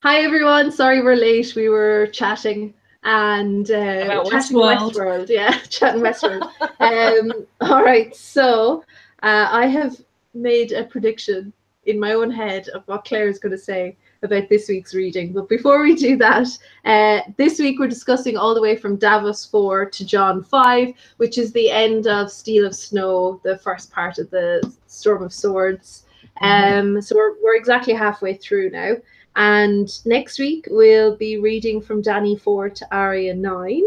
Hi everyone. Sorry we're late. We were chatting and About chatting Westworld. Westworld. Yeah, chatting Westworld. All right. So I have made a prediction in my own head of what Claire is going to say about this week's reading. But before we do that, this week we're discussing all the way from Davos 4 to Jon 5, which is the end of Steel of Snow, the first part of the Storm of Swords. So we're exactly halfway through now. And next week we'll be reading from Dany 4 to Arya 9.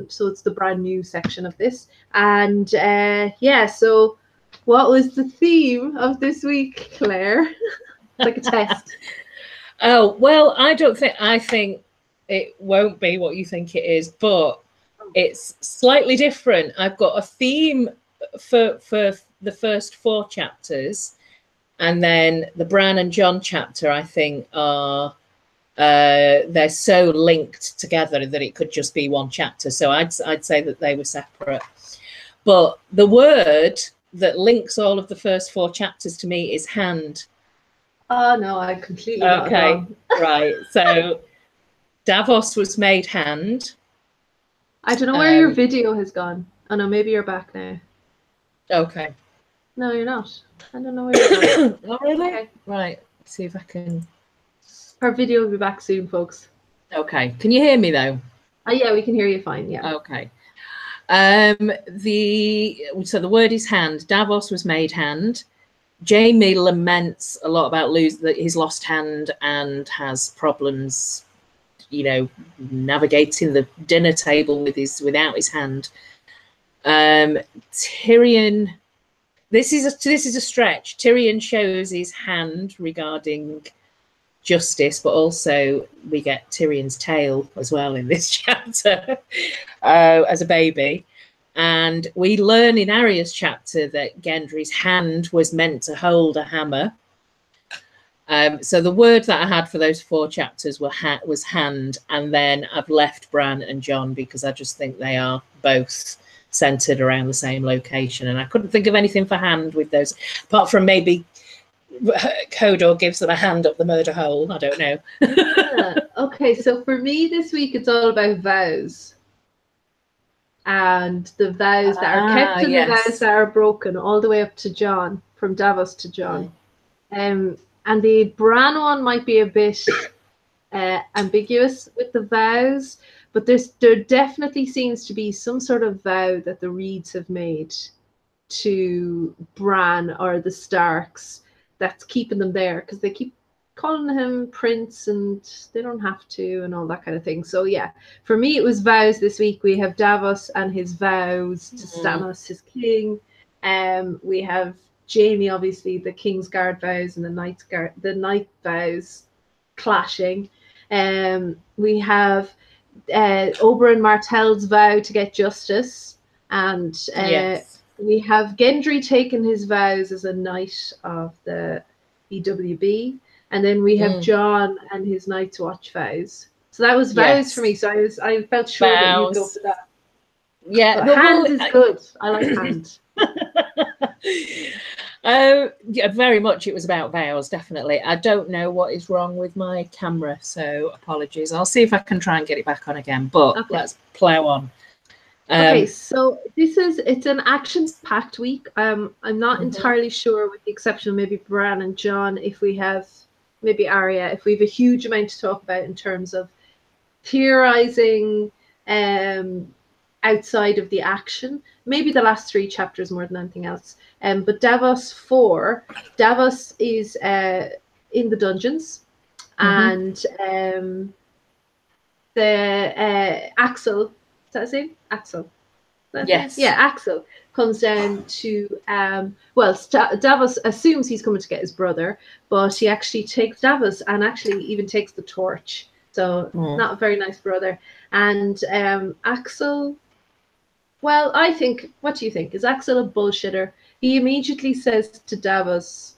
So it's the brand new section of this. And yeah, so what was the theme of this week, Claire? Like a test. Oh, well, I think it won't be what you think it is, but it's slightly different. I've got a theme for the first 4 chapters, and then the Bran and Jon chapter, I think, are they're so linked together that it could just be one chapter. So I'd say that they were separate. But the word that links all of the first 4 chapters to me is hand. Oh no, I completely got it wrong. Right. So Davos was made hand. I don't know where your video has gone. Oh no, maybe you're back now. Okay. No, you're not. I don't know where you're going. Oh, really? Okay. Right. Let's see if I can. Our video will be back soon, folks. Okay. Can you hear me though? Oh yeah, we can hear you fine. Yeah. Okay. So the word is hand. Davos was made hand. Jaime laments a lot about his lost hand and has problems, navigating the dinner table without his hand. Tyrion. This is a stretch. Tyrion shows his hand regarding justice, but also we get Tyrion's tail as well in this chapter as a baby. And we learn in Arya's chapter that Gendry's hand was meant to hold a hammer. So the word that I had for those 4 chapters was hand, and then I've left Bran and Jon because I just think they are both centered around the same location, and I couldn't think of anything for hand with those, apart from maybe Hodor gives them a hand up the murder hole. I don't know. Yeah. Okay, so for me this week it's all about vows. And the vows that are kept and the vows that are broken, all the way up to Jon, from Davos to Jon. And the Bran one might be a bit ambiguous with the vows, but there definitely seems to be some sort of vow that the Reeds have made to Bran or the Starks that's keeping them there, because they keep calling him Prince and they don't have to, and all that kind of thing. So yeah, for me it was vows this week. We have Davos and his vows to Stannis, his king. We have Jaime, obviously the King's Guard vows and the Night vows clashing. We have Oberyn Martell's vow to get justice, and we have Gendry taking his vows as a knight of the EWB. And then we have Jon and his Night's Watch vows. So that was vows for me. So I felt sure that you'd go for that. Yeah, but hand is good. I like hand. Yeah, very much. It was about vows, definitely. I don't know what is wrong with my camera, so apologies. I'll see if I can try and get it back on again. But let's plow on. Okay, so it's an action-packed week. I'm not entirely sure, with the exception of maybe Bran and Jon, if we have maybe Arya, if we have a huge amount to talk about in terms of theorizing outside of the action. Maybe the last 3 chapters more than anything else. But Davos 4, Davos is in the dungeons, and the Axel, is that his name? Axel. Yes. Yeah, Axel comes down to Davos assumes he's coming to get his brother, but he actually takes Davos and actually even takes the torch. So not a very nice brother. And Axel, well, I think, what do you think? Is Axel a bullshitter? He immediately says to Davos,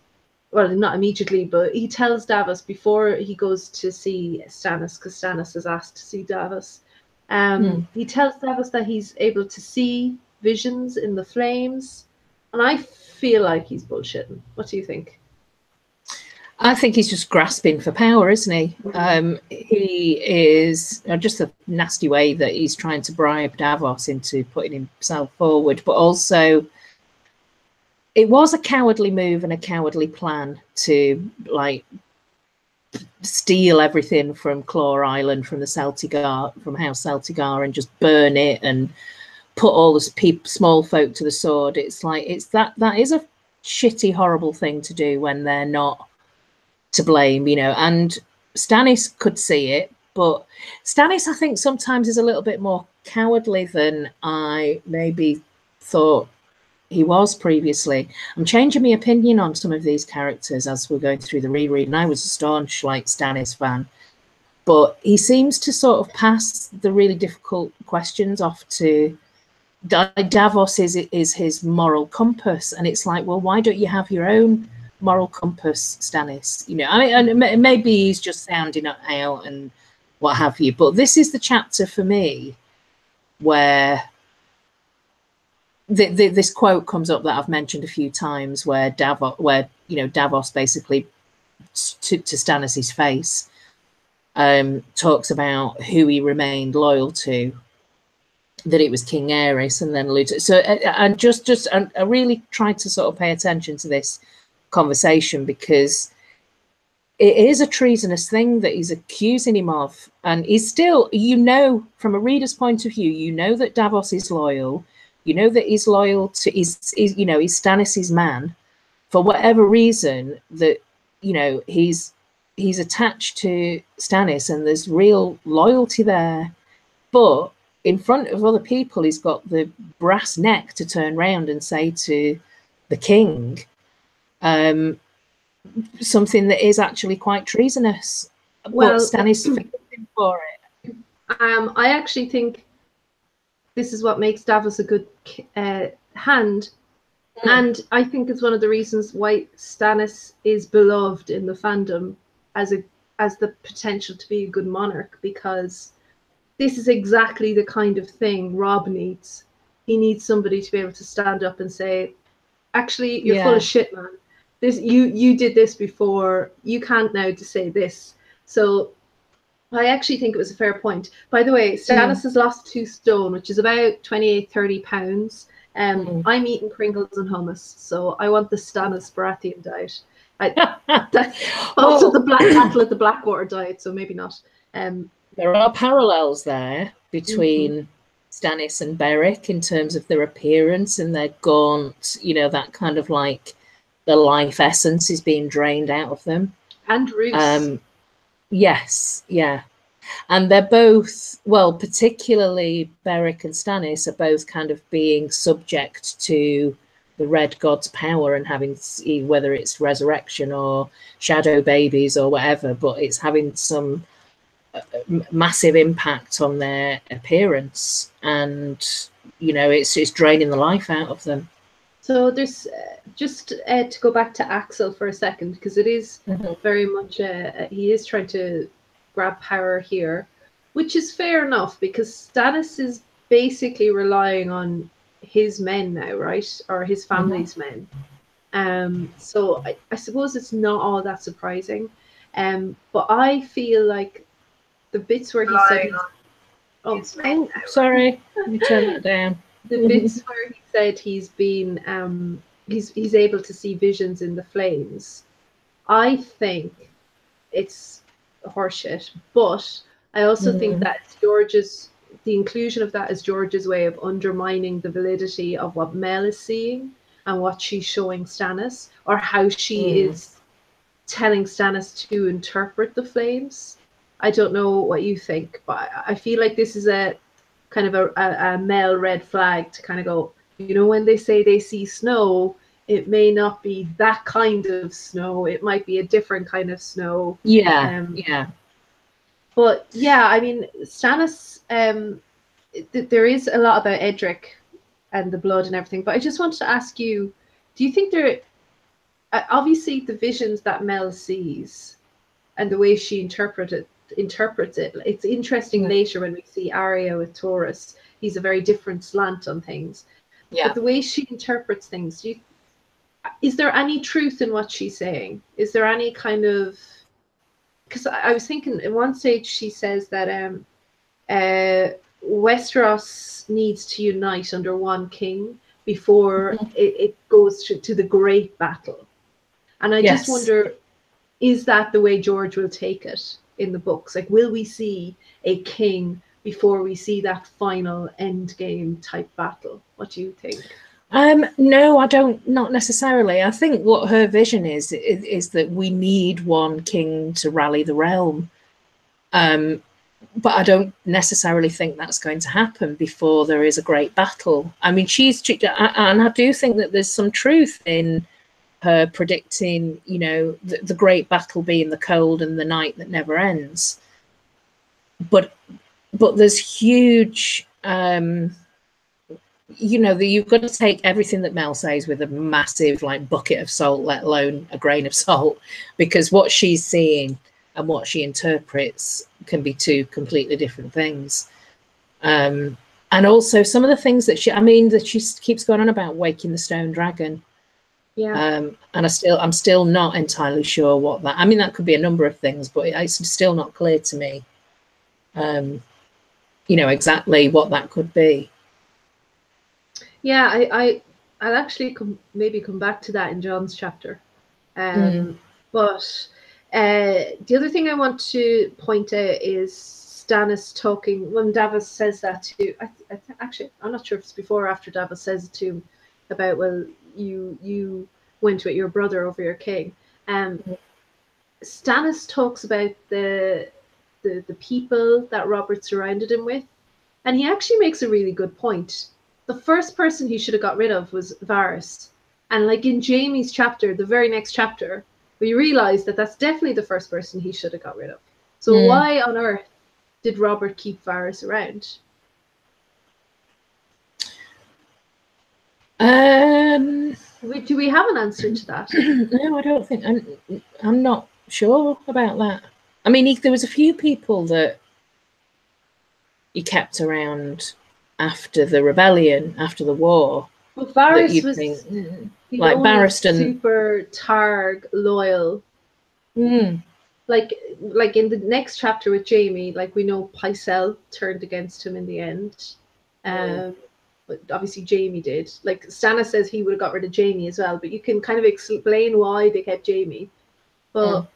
well, not immediately, but he tells Davos before he goes to see Stannis, because Stannis is asked to see Davos. He tells Davos that he's able to see visions in the flames, and I feel like he's bullshitting. What do you think? I think he's just grasping for power, isn't he? He is just a nasty way that he's trying to bribe Davos into putting himself forward, but also it was a cowardly move and a cowardly plan to like steal everything from Clare Island, from the Celtigar, from House Celtigar, and just burn it and put all the small folk to the sword. It's like that is a shitty, horrible thing to do when they're not to blame, you know. And Stannis could see it, but Stannis, I think, sometimes is a little bit more cowardly than I maybe thought he was previously. I'm changing my opinion on some of these characters as we're going through the reread, and I was a staunch like Stannis fan, but he seems to sort of pass the really difficult questions off to Davos. Is his moral compass, and it's like, well, why don't you have your own moral compass, Stannis? You know, I mean, and maybe he's just sounding it out and what have you, but this is the chapter for me where this quote comes up that I've mentioned a few times, where Davos basically to Stannis's face talks about who he remained loyal to, that it was King Aerys, and then Luton. So I really tried to sort of pay attention to this conversation, because it is a treasonous thing that he's accusing him of, and he's still, you know, from a reader's point of view, you know that Davos is loyal. You know that he's loyal to he's Stannis's man. For whatever reason, that, you know, he's attached to Stannis, and there's real loyalty there. But in front of other people, he's got the brass neck to turn round and say to the king something that is actually quite treasonous. Well, but Stannis forgives him for it. I actually think this is what makes Davos a good hand. And I think it's one of the reasons why Stannis is beloved in the fandom as the potential to be a good monarch, because this is exactly the kind of thing Robb needs. He needs somebody to be able to stand up and say, actually, you're full of shit, man. This you did this before. You can't now to say this. So I actually think it was a fair point. By the way, Stannis has lost 2 stone, which is about 28-30 pounds. I'm eating Pringles and hummus, so I want the Stannis Baratheon diet. Also the Battle of the Blackwater diet, so maybe not. There are parallels there between Stannis and Beric in terms of their appearance and their gaunt, you know, that kind of like the life essence is being drained out of them. And Roose. Yes, yeah. And they're both, well, particularly Beric and Stannis are both kind of being subject to the Red God's power and having, whether it's resurrection or shadow babies or whatever, but it's having some massive impact on their appearance, and, you know, it's draining the life out of them. So there's just to go back to Axel for a second, because it is very much he is trying to grab power here, which is fair enough, because Stannis is basically relying on his men now, right, or his family's men. So I suppose it's not all that surprising, but I feel like the bits where he said sorry, let me turn that down. The bits where he said he's been he's able to see visions in the flames, I think it's horseshit. But I also think that the inclusion of that is George's way of undermining the validity of what Mel is seeing and what she's showing Stannis, or how she is telling Stannis to interpret the flames. I don't know what you think, but I feel like this is a kind of a Mel red flag to kind of go, you know, when they say they see snow, it may not be that kind of snow. It might be a different kind of snow. Yeah, But yeah, I mean, Stannis, there is a lot about Edric and the blood and everything, but I just wanted to ask you, do you think there, obviously the visions that Mel sees and the way she interprets it, it's interesting later when we see Arya with Taurus. He's a very different slant on things. But the way she interprets things, is there any truth in what she's saying? Is there any kind of, because I was thinking at one stage she says that Westeros needs to unite under one king before it goes to the great battle. And I just wonder, is that the way George will take it in the books? Like, will we see a king before we see that final end game type battle? What do you think? No, I don't. Not necessarily. I think what her vision is that we need one king to rally the realm. But I don't necessarily think that's going to happen before there is a great battle. I mean, and I do think that there's some truth in her predicting, you know, the great battle being the cold and the night that never ends. But there's huge, you know, that you've got to take everything that Mel says with a massive like bucket of salt, let alone a grain of salt, because what she's seeing and what she interprets can be two completely different things. And also some of the things that she keeps going on about waking the stone dragon. Yeah. And I'm still not entirely sure what that, I mean, that could be a number of things, but it's still not clear to me, you know, exactly what that could be. Yeah, I'll actually maybe come back to that in John's chapter. But the other thing I want to point out is Stannis talking when Davos says that to. Actually, I'm not sure if it's before or after Davos says it to him about, well, you went with your brother over your king. Stannis talks about the people that Robert surrounded him with, and he actually makes a really good point. The first person he should have got rid of was Varys, and like in Jaime's chapter, the very next chapter, we realize that that's definitely the first person he should have got rid of. So why on earth did Robert keep Varys around? Do we have an answer to that? No, I don't think. I'm not sure about that. I mean, there was a few people that he kept around after the rebellion, after the war. Well, Varys was like Barristan, super Targ loyal. Like in the next chapter with Jaime, like we know Pycelle turned against him in the end. But obviously Jaime did. Like Stannis says he would have got rid of Jaime as well, but you can kind of explain why they kept Jaime. But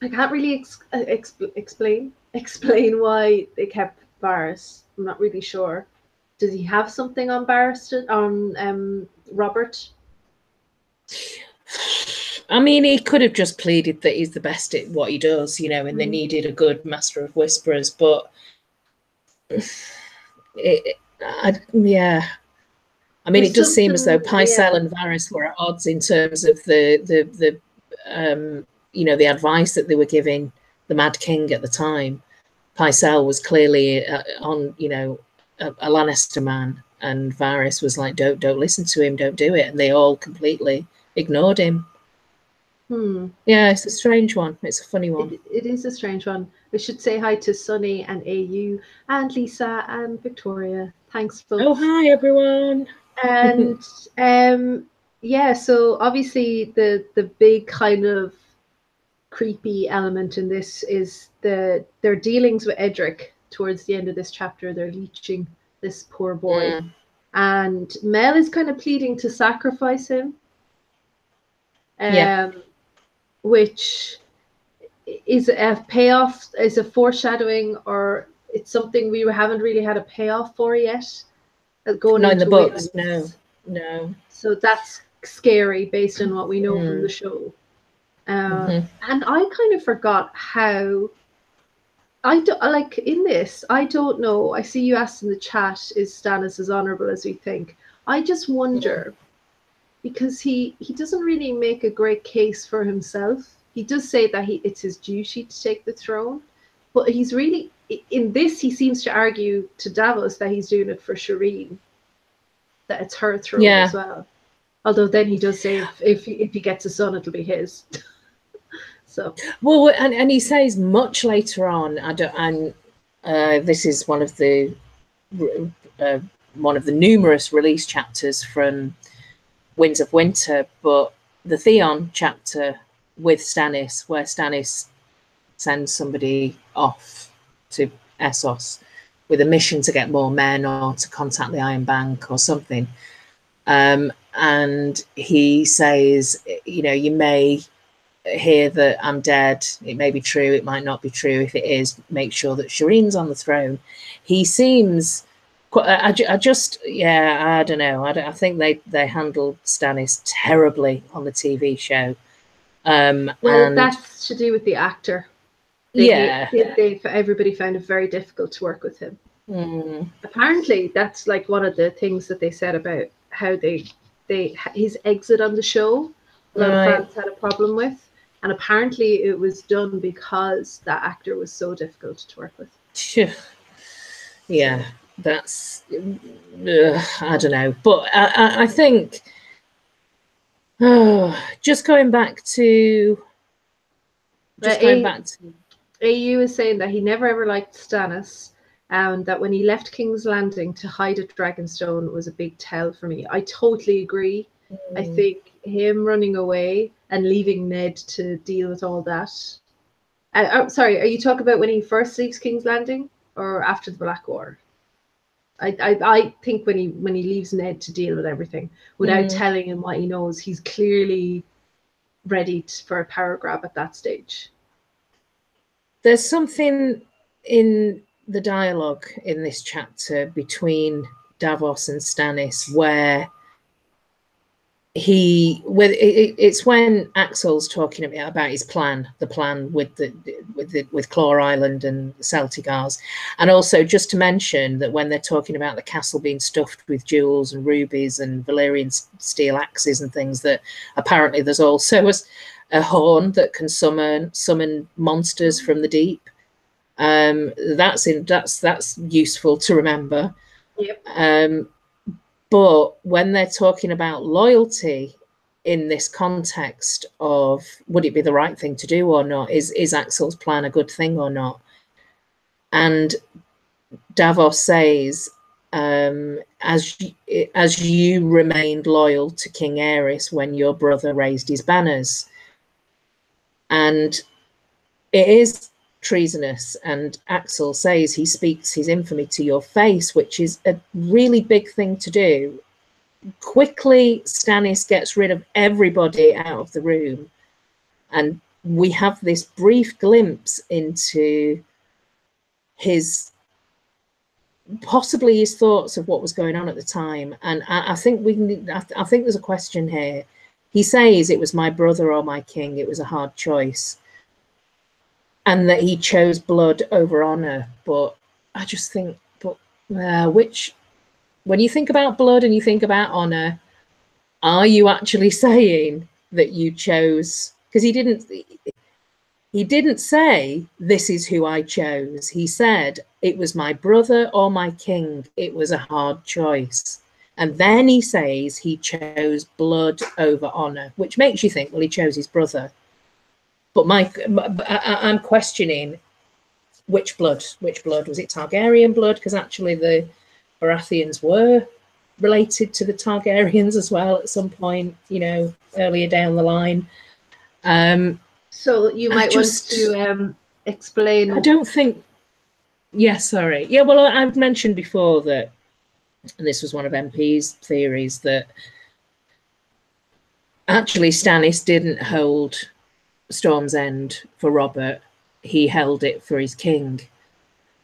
I can't really explain why they kept Varys. I'm not really sure. Does he have something on Barristan, on Robert? I mean, he could have just pleaded that he's the best at what he does, you know, and they needed a good master of whisperers. But yeah, I mean, it does seem as though Pycelle and Varys were at odds in terms of the you know, the advice that they were giving the Mad King at the time. Pycelle was clearly on, you know, a Lannister man, and Varys was like, don't listen to him, don't do it, and they all completely ignored him. Yeah, it's a strange one. It's a funny one. It is a strange one. We should say hi to Sunny and AU and Lisa and Victoria. Thanks, folks. Oh, hi everyone. And yeah, so obviously the big kind of creepy element in this is their dealings with Edric towards the end of this chapter. They're leeching this poor boy, and Mel is kind of pleading to sacrifice him. Which is a payoff, is a foreshadowing, or it's something we haven't really had a payoff for yet. Going in the books, no. So that's scary based on what we know from the show. And I kind of forgot how. I don't like in this. I don't know. I see you asked in the chat, is Stannis as honorable as we think? I just wonder. Because he doesn't really make a great case for himself. He does say that it's his duty to take the throne, but he's really, in this, he seems to argue to Davos that he's doing it for Shireen, that it's her throne as well. Although then he does say if he gets a son, it'll be his. So well, and he says much later on. This is one of the numerous release chapters from Winds of Winter, but the Theon chapter with Stannis, where Stannis sends somebody off to ASOS with a mission to get more men or to contact the Iron Bank or something. And he says, you know, you may hear that I'm dead. It may be true. It might not be true. If it is, make sure that Shireen's on the throne. He seems quite, I don't know. I think they handled Stannis terribly on the TV show. Well, and that's to do with the actor. Everybody found it very difficult to work with him. Apparently, that's like one of the things that they said about how his exit on the show. A lot of fans had a problem with, and apparently it was done because that actor was so difficult to work with. Yeah, that's I don't know, but I think just going back to. AU is saying that he never ever liked Stannis, and that when he left King's Landing to hide at Dragonstone was a big tell for me. I totally agree. I think him running away and leaving Ned to deal with all that. Sorry, are you talking about when he first leaves King's Landing or after the Blackwater? I think when he leaves Ned to deal with everything without telling him what he knows, he's clearly ready for a power grab at that stage. There's something in the dialogue in this chapter between Davos and Stannis where it's when Axel's talking about his plan, the plan with Clare Island and the Celtigars, and also just to mention that when they're talking about the castle being stuffed with jewels and rubies and Valyrian steel axes and things, that apparently there's also a horn that can summon monsters from the deep. That's useful to remember. Yep. But when they're talking about loyalty in this context of would it be the right thing to do or not, is Axel's plan a good thing or not? And Davos says, as you remained loyal to King Aerys when your brother raised his banners. And it is treasonous, and Axel says he speaks his infamy to your face, which is a really big thing to do. Quickly, Stannis gets rid of everybody out of the room, and we have this brief glimpse into possibly his thoughts of what was going on at the time. And I think I think there's a question here. He says it was my brother or my king. It was a hard choice. And that he chose blood over honor. But I just think, when you think about blood and you think about honor, are you actually saying that you chose? Because he didn't say, this is who I chose. He said, it was my brother or my king. It was a hard choice. And then he says he chose blood over honor, which makes you think, well, he chose his brother. But I'm questioning which blood. Which blood? Was it Targaryen blood? Because actually the Baratheons were related to the Targaryens as well at some point, earlier down the line. So you might want to explain. I don't think. Yeah, sorry. Yeah, well, I've mentioned before that, and this was one of MP's theories, that actually Stannis didn't hold Storm's End for Robert. He held it for his king,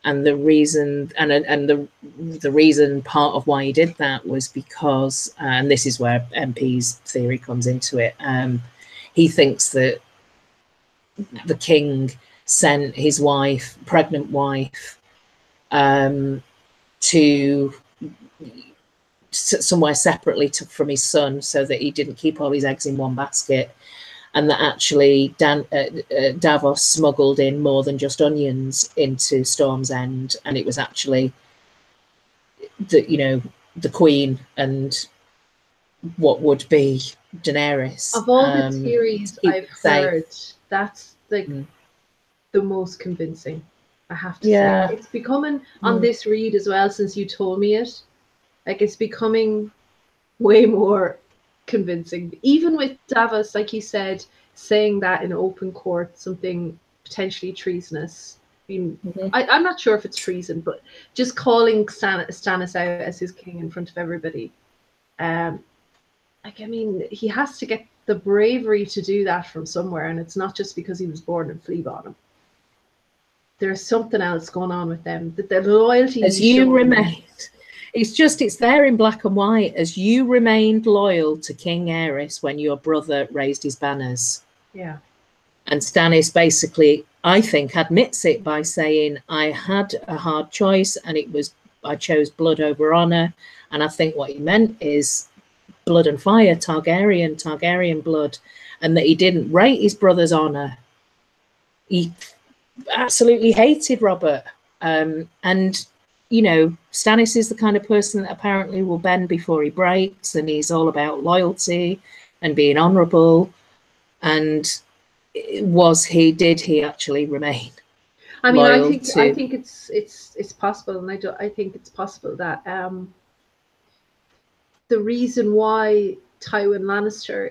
and the reason, the reason part of why he did that was because, and this is where MP's theory comes into it. He thinks that the king sent his wife, pregnant wife, to somewhere separately from his son, so that he didn't keep all his eggs in one basket, and that actually Davos smuggled in more than just onions into Storm's End, and it was actually the queen and what would be Daenerys. Of all the theories I've heard, that's the most convincing, I have to say. It's becoming on this read as well, since you told me it, like it's becoming way more convincing. Even with Davos, like you said, saying that in open court, something potentially treasonous. I mean, I'm not sure if it's treason, but just calling Stannis out as his king in front of everybody. Like, I mean, he has to get the bravery to do that from somewhere, and it's not just because he was born in Flea Bottom. There's something else going on with them. The loyalty as you remained. It's there in black and white. As you remained loyal to King Aerys when your brother raised his banners. Yeah. And Stannis basically, I think, admits it by saying, I had a hard choice and I chose blood over honor. And I think what he meant is blood and fire, Targaryen blood, and that he didn't rate his brother's honor. He absolutely hated Robert. And, you know, Stannis is the kind of person that apparently will bend before he breaks, and he's all about loyalty and being honorable. And did he actually remain? I mean, I think it's possible, and I think it's possible that the reason why Tywin Lannister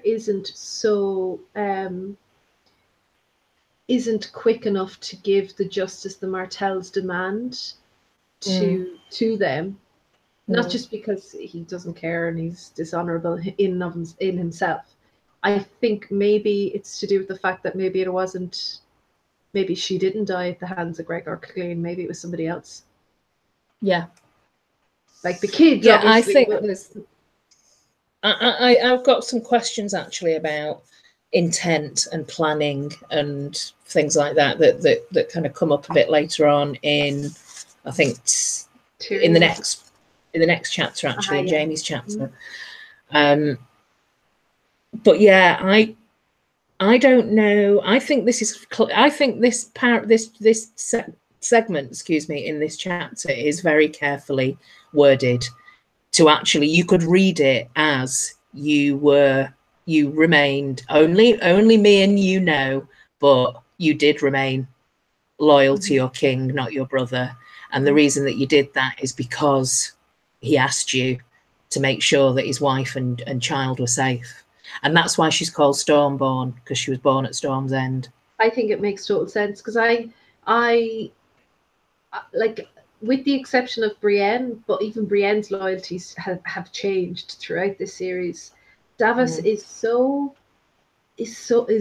isn't quick enough to give the justice the Martells demand to them, not just because he doesn't care and he's dishonorable in himself. I think maybe it's to do with the fact that maybe she didn't die at the hands of Gregor Clegane. Maybe it was somebody else. Yeah. Like the kids, yeah, obviously. I think I've got some questions actually about intent and planning and things like that kind of come up a bit later on in, I think, in the next chapter, actually, in Jaime's chapter. But yeah, I don't know. I think this segment, excuse me, in this chapter is very carefully worded to actually, you could read it as you remained only me and you know, but you did remain loyal to your king, not your brother. And the reason that you did that is because he asked you to make sure that his wife and child were safe. And that's why she's called Stormborn, because she was born at Storm's End. I think it makes total sense, because I like, with the exception of Brienne, but even Brienne's loyalties have changed throughout this series. Davos is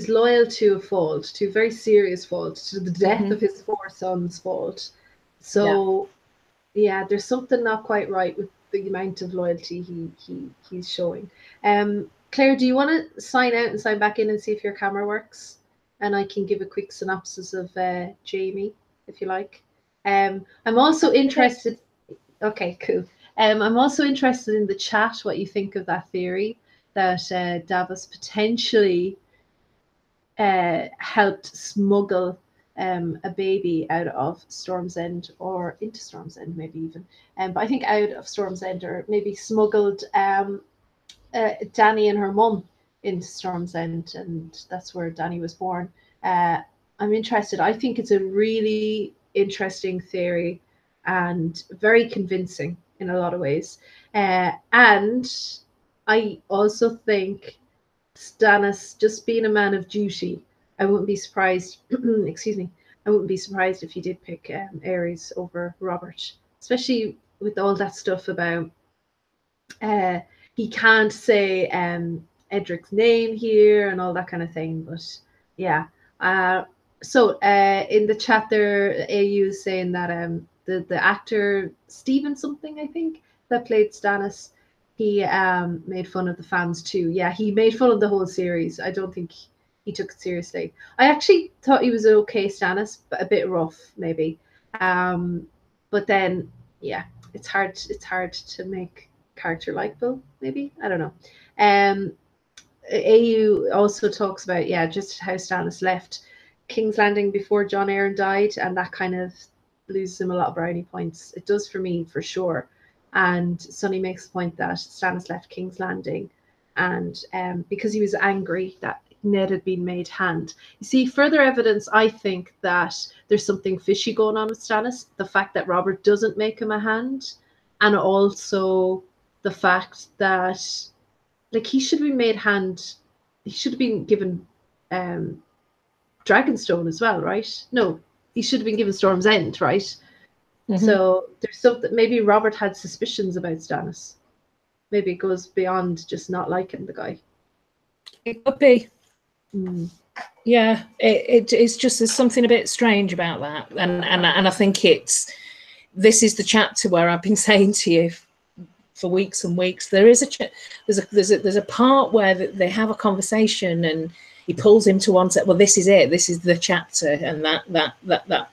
loyal to a fault, to a very serious fault, to the death of his 4 sons' fault. So yeah, there's something not quite right with the amount of loyalty he's showing. Claire, do you want to sign out and sign back in and see if your camera works? And I can give a quick synopsis of Jaime, if you like. I'm also interested. Okay, cool. I'm also interested in the chat what you think of that theory that Davos potentially helped smuggle a baby out of Storm's End, or into Storm's End, maybe even. But I think out of Storm's End, or maybe smuggled Dany and her mum into Storm's End, and that's where Dany was born. I'm interested. I think it's a really interesting theory and very convincing in a lot of ways. And I also think Stannis, just being a man of duty, I wouldn't be surprised. Excuse me. I wouldn't be surprised if he did pick Aerys over Robert, especially with all that stuff about he can't say Edric's name here and all that kind of thing. But yeah. So in the chat there, AU is saying that the actor Stephen something, I think, that played Stannis, he made fun of the fans too. Yeah, he made fun of the whole series. I don't think he took it seriously. I actually thought he was okay Stannis, but a bit rough maybe. But then yeah, it's hard to make character likable, maybe. I don't know. AU also talks about just how Stannis left King's Landing before Jon Arryn died, and that kind of loses him a lot of brownie points. It does for me, for sure. And Sonny makes the point that Stannis left King's Landing and because he was angry that Ned had been made hand. You see, further evidence, I think, that there's something fishy going on with Stannis. The fact that Robert doesn't make him a hand, and also the fact that like he should have been made hand. He should have been given Dragonstone as well, right? No, he should have been given Storm's End, right? So there's something. Maybe Robert had suspicions about Stannis. Maybe it goes beyond just not liking the guy. It could be. Yeah, it's just there's something a bit strange about that, and I think this is the chapter where I've been saying to you for weeks and weeks. There's a part where they have a conversation and he pulls him to one side. Well, this is it. This is the chapter, and that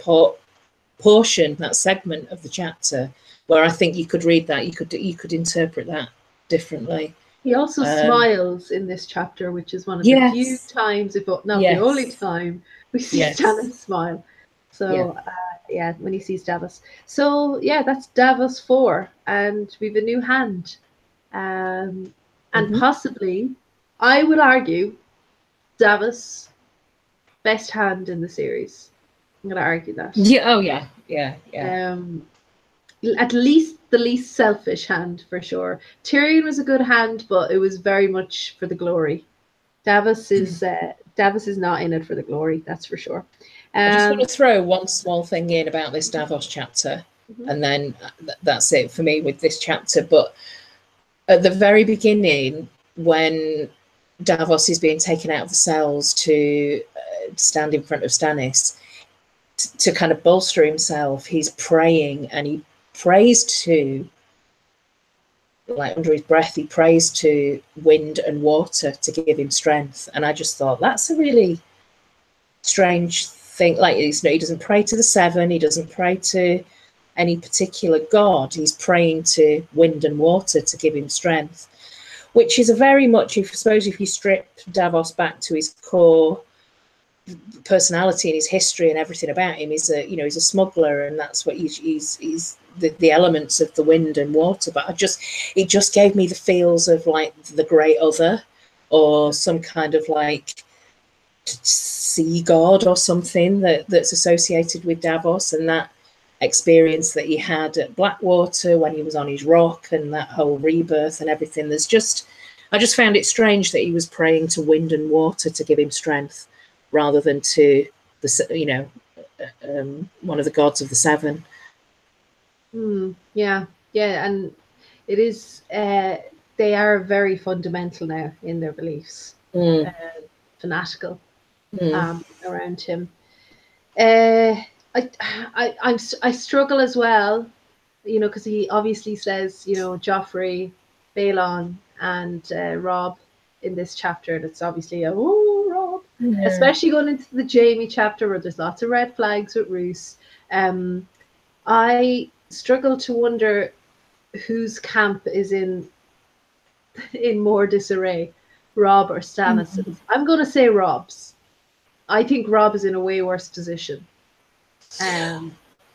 portion, that segment of the chapter, where I think you could read that, you could interpret that differently. He also smiles in this chapter, which is one of the few times, if not the only time, we see Stannis smile. So, when he sees Davos. So, that's Davos 4, and we've a new hand. And possibly, I would argue, Davos, best hand in the series. I'm going to argue that. Yeah. At least the least selfish hand, for sure. Tyrion was a good hand, but it was very much for the glory. Davos is not in it for the glory, that's for sure. I just want to throw one small thing in about this Davos chapter, and then that's it for me with this chapter. But at the very beginning, when Davos is being taken out of the cells to stand in front of Stannis to kind of bolster himself, he's praying, and he prays to, like under his breath, he prays to wind and water to give him strength. And I just thought that's a really strange thing. Like, he doesn't pray to the seven, he doesn't pray to any particular god, he's praying to wind and water to give him strength, which is a very much, if you strip Davos back to his core personality and his history and everything about him, he's a smuggler, and that's what he's the elements of the wind and water. But it just gave me the feels of like the Great Other, or some kind of like sea god or something that's associated with Davos, and that experience that he had at Blackwater when he was on his rock, and that whole rebirth and everything. I just found it strange that he was praying to wind and water to give him strength, rather than to one of the gods of the seven. And it is. They are very fundamental now in their beliefs, fanatical around him. I struggle as well, because he obviously says, Joffrey, Balon, and Rob in this chapter, and it's obviously Rob, especially going into the Jaime chapter where there's lots of red flags with Roose. I struggle to wonder whose camp is in more disarray, Rob or Stannis. I'm going to say Rob's. I think Rob is in a way worse position.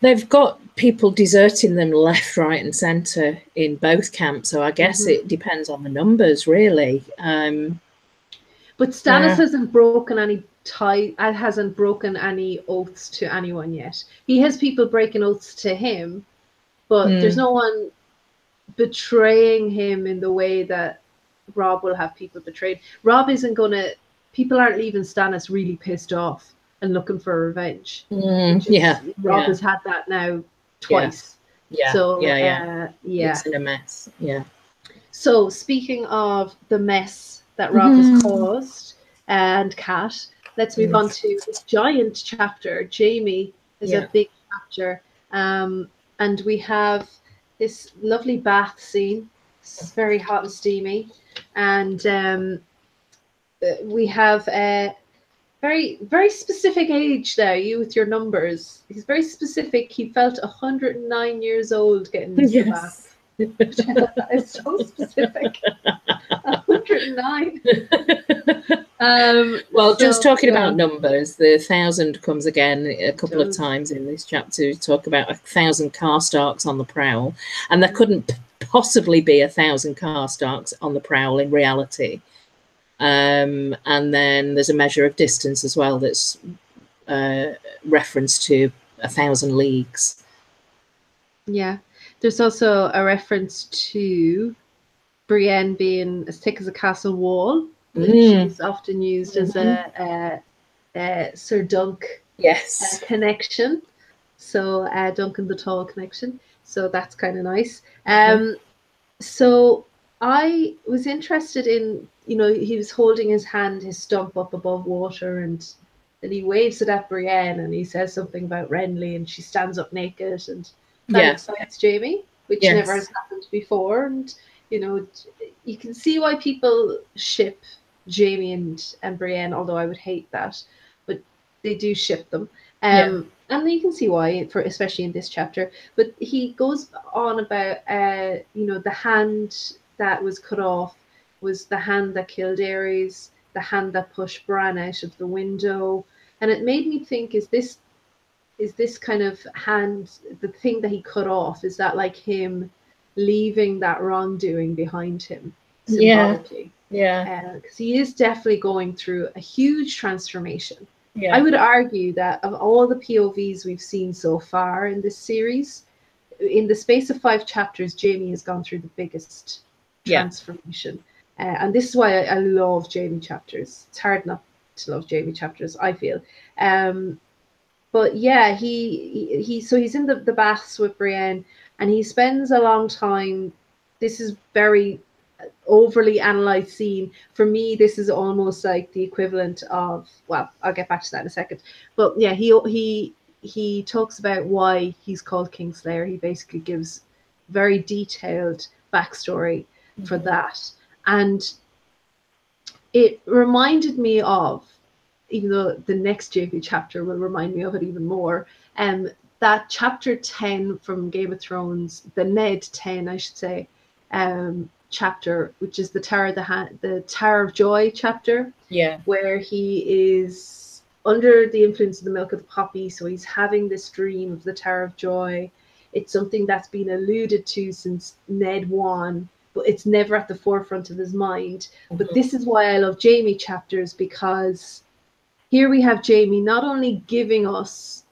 They've got people deserting them left, right, and centre in both camps, so I guess it depends on the numbers, really. But Stannis hasn't broken any hasn't broken any oaths to anyone yet. He has people breaking oaths to him, but there's no one betraying him in the way that Rob will have people betrayed. Rob isn't going to. People aren't leaving Stannis really pissed off and looking for revenge. Rob has had that now twice. It's in a mess. So speaking of the mess that Rob has caused, and Kat, let's move on to this giant chapter. Jaime is a big chapter, and we have this lovely bath scene. It's very hot and steamy, and we have a very, very specific age there. You with your numbers. He's very specific. He felt 109 years old getting into the bath. That is so specific. 109. Just talking about numbers, the 1,000 comes again a couple of times in this chapter. We talk about 1,000 Karstarks on the prowl, and there couldn't possibly be 1,000 Karstarks on the prowl in reality. And then there's a measure of distance as well that's reference to 1,000 leagues. Yeah, there's also a reference to Brienne being as thick as a castle wall, which is often used as a Sir Dunk connection. So Duncan the Tall connection. So that's kind of nice. So I was interested in, he was holding his hand, his stump up above water, and then he waves it at Brienne and he says something about Renly and she stands up naked, and that excites Jaime, which never has happened before. And, you can see why people ship Jaime and Brienne, although I would hate that, but they do ship them. And you can see why, especially in this chapter. But he goes on about, the hand that was cut off was the hand that killed Ares, the hand that pushed Bran out of the window. And it made me think, is this kind of hand, the thing that he cut off, is that like him leaving that wrongdoing behind him symbolically? Because he is definitely going through a huge transformation. I would argue that of all the POVs we've seen so far in this series, in the space of 5 chapters, Jaime has gone through the biggest transformation. And this is why I love Jaime chapters. It's hard not to love Jaime chapters, I feel. But yeah, he's in the baths with Brienne, and he spends a long time. This is very overly analyzed scene. For me, this is almost like the equivalent of, well, I'll get back to that in a second. But yeah, he talks about why he's called Kingslayer. He basically gives very detailed backstory for that. And it reminded me of, even though the next Jaime chapter will remind me of it even more, that chapter 10 from Game of Thrones, the Ned 10, I should say, chapter, which is the Tower of Joy chapter, where he is under the influence of the milk of the poppy. So he's having this dream of the Tower of Joy. It's something that's been alluded to since Ned won, but it's never at the forefront of his mind. But this is why I love Jaime chapters, because here we have Jaime not only giving us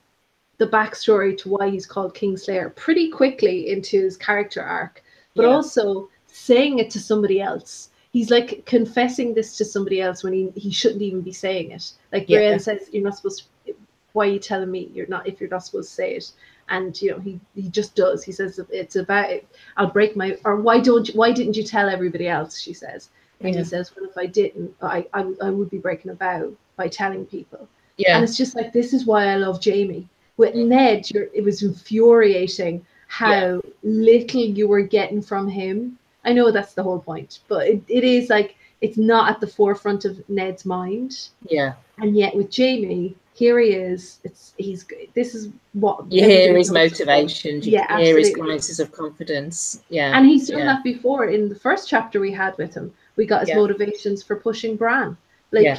the backstory to why he's called Kingslayer pretty quickly into his character arc, but also saying it to somebody else. He's like confessing this to somebody else when he shouldn't even be saying it. Like Brienne says, "You're not supposed to. Why are you telling me you're not supposed to say it?" And he just does. He says, "It's about, I'll break my, or why didn't you tell everybody else?" She says, and he says, "Well, if I didn't, I would be breaking a vow by telling people." And it's just like, this is why I love Jaime. With Ned, it was infuriating how little you were getting from him. I know that's the whole point, but it is like, it's not at the forefront of Ned's mind. And yet with Jaime, here he is. This is what you hear his motivations. You hear his crisis of confidence. And he's done that before. In the first chapter we had with him, we got his motivations for pushing Bran. Like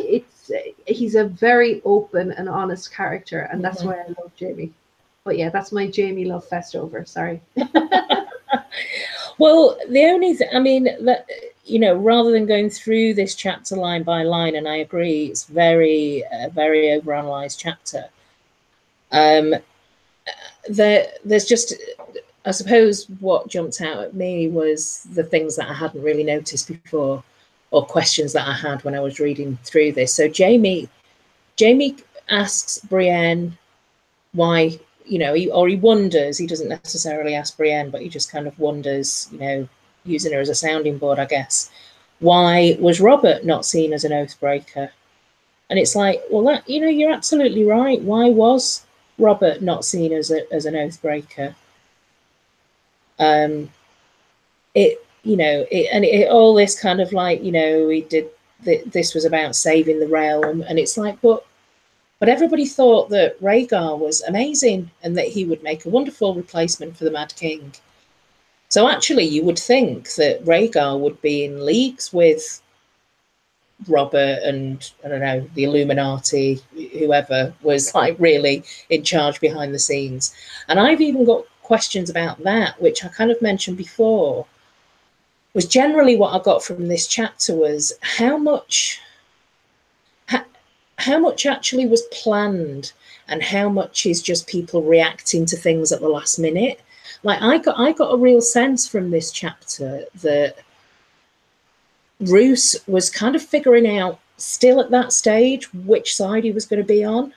he's a very open and honest character, and that's why I love Jaime. But yeah, that's my Jaime love fest over. Sorry. Well, the only thing, I mean, that, rather than going through this chapter line by line, and I agree, it's very overanalyzed chapter. There's just, I suppose, what jumped out at me was the things that I hadn't really noticed before, or questions that I had when I was reading through this. So Jaime asks Brienne why, he wonders. He doesn't necessarily ask Brienne, but he just kind of wonders, using her as a sounding board, I guess. Why was Robert not seen as an oathbreaker? And it's like, well, that, you're absolutely right. Why was Robert not seen as an oathbreaker? All this kind of like, he did, this was about saving the realm, and it's like, but everybody thought that Rhaegar was amazing and that he would make a wonderful replacement for the Mad King. So actually, you would think that Rhaegar would be in leagues with Robert and, I don't know, the Illuminati, whoever was like really in charge behind the scenes. And I've even got questions about that, which I kind of mentioned before. Was generally what I got from this chapter was how much actually was planned and how much is just people reacting to things at the last minute. Like I got a real sense from this chapter that Roose was kind of figuring out still at that stage which side he was going to be on.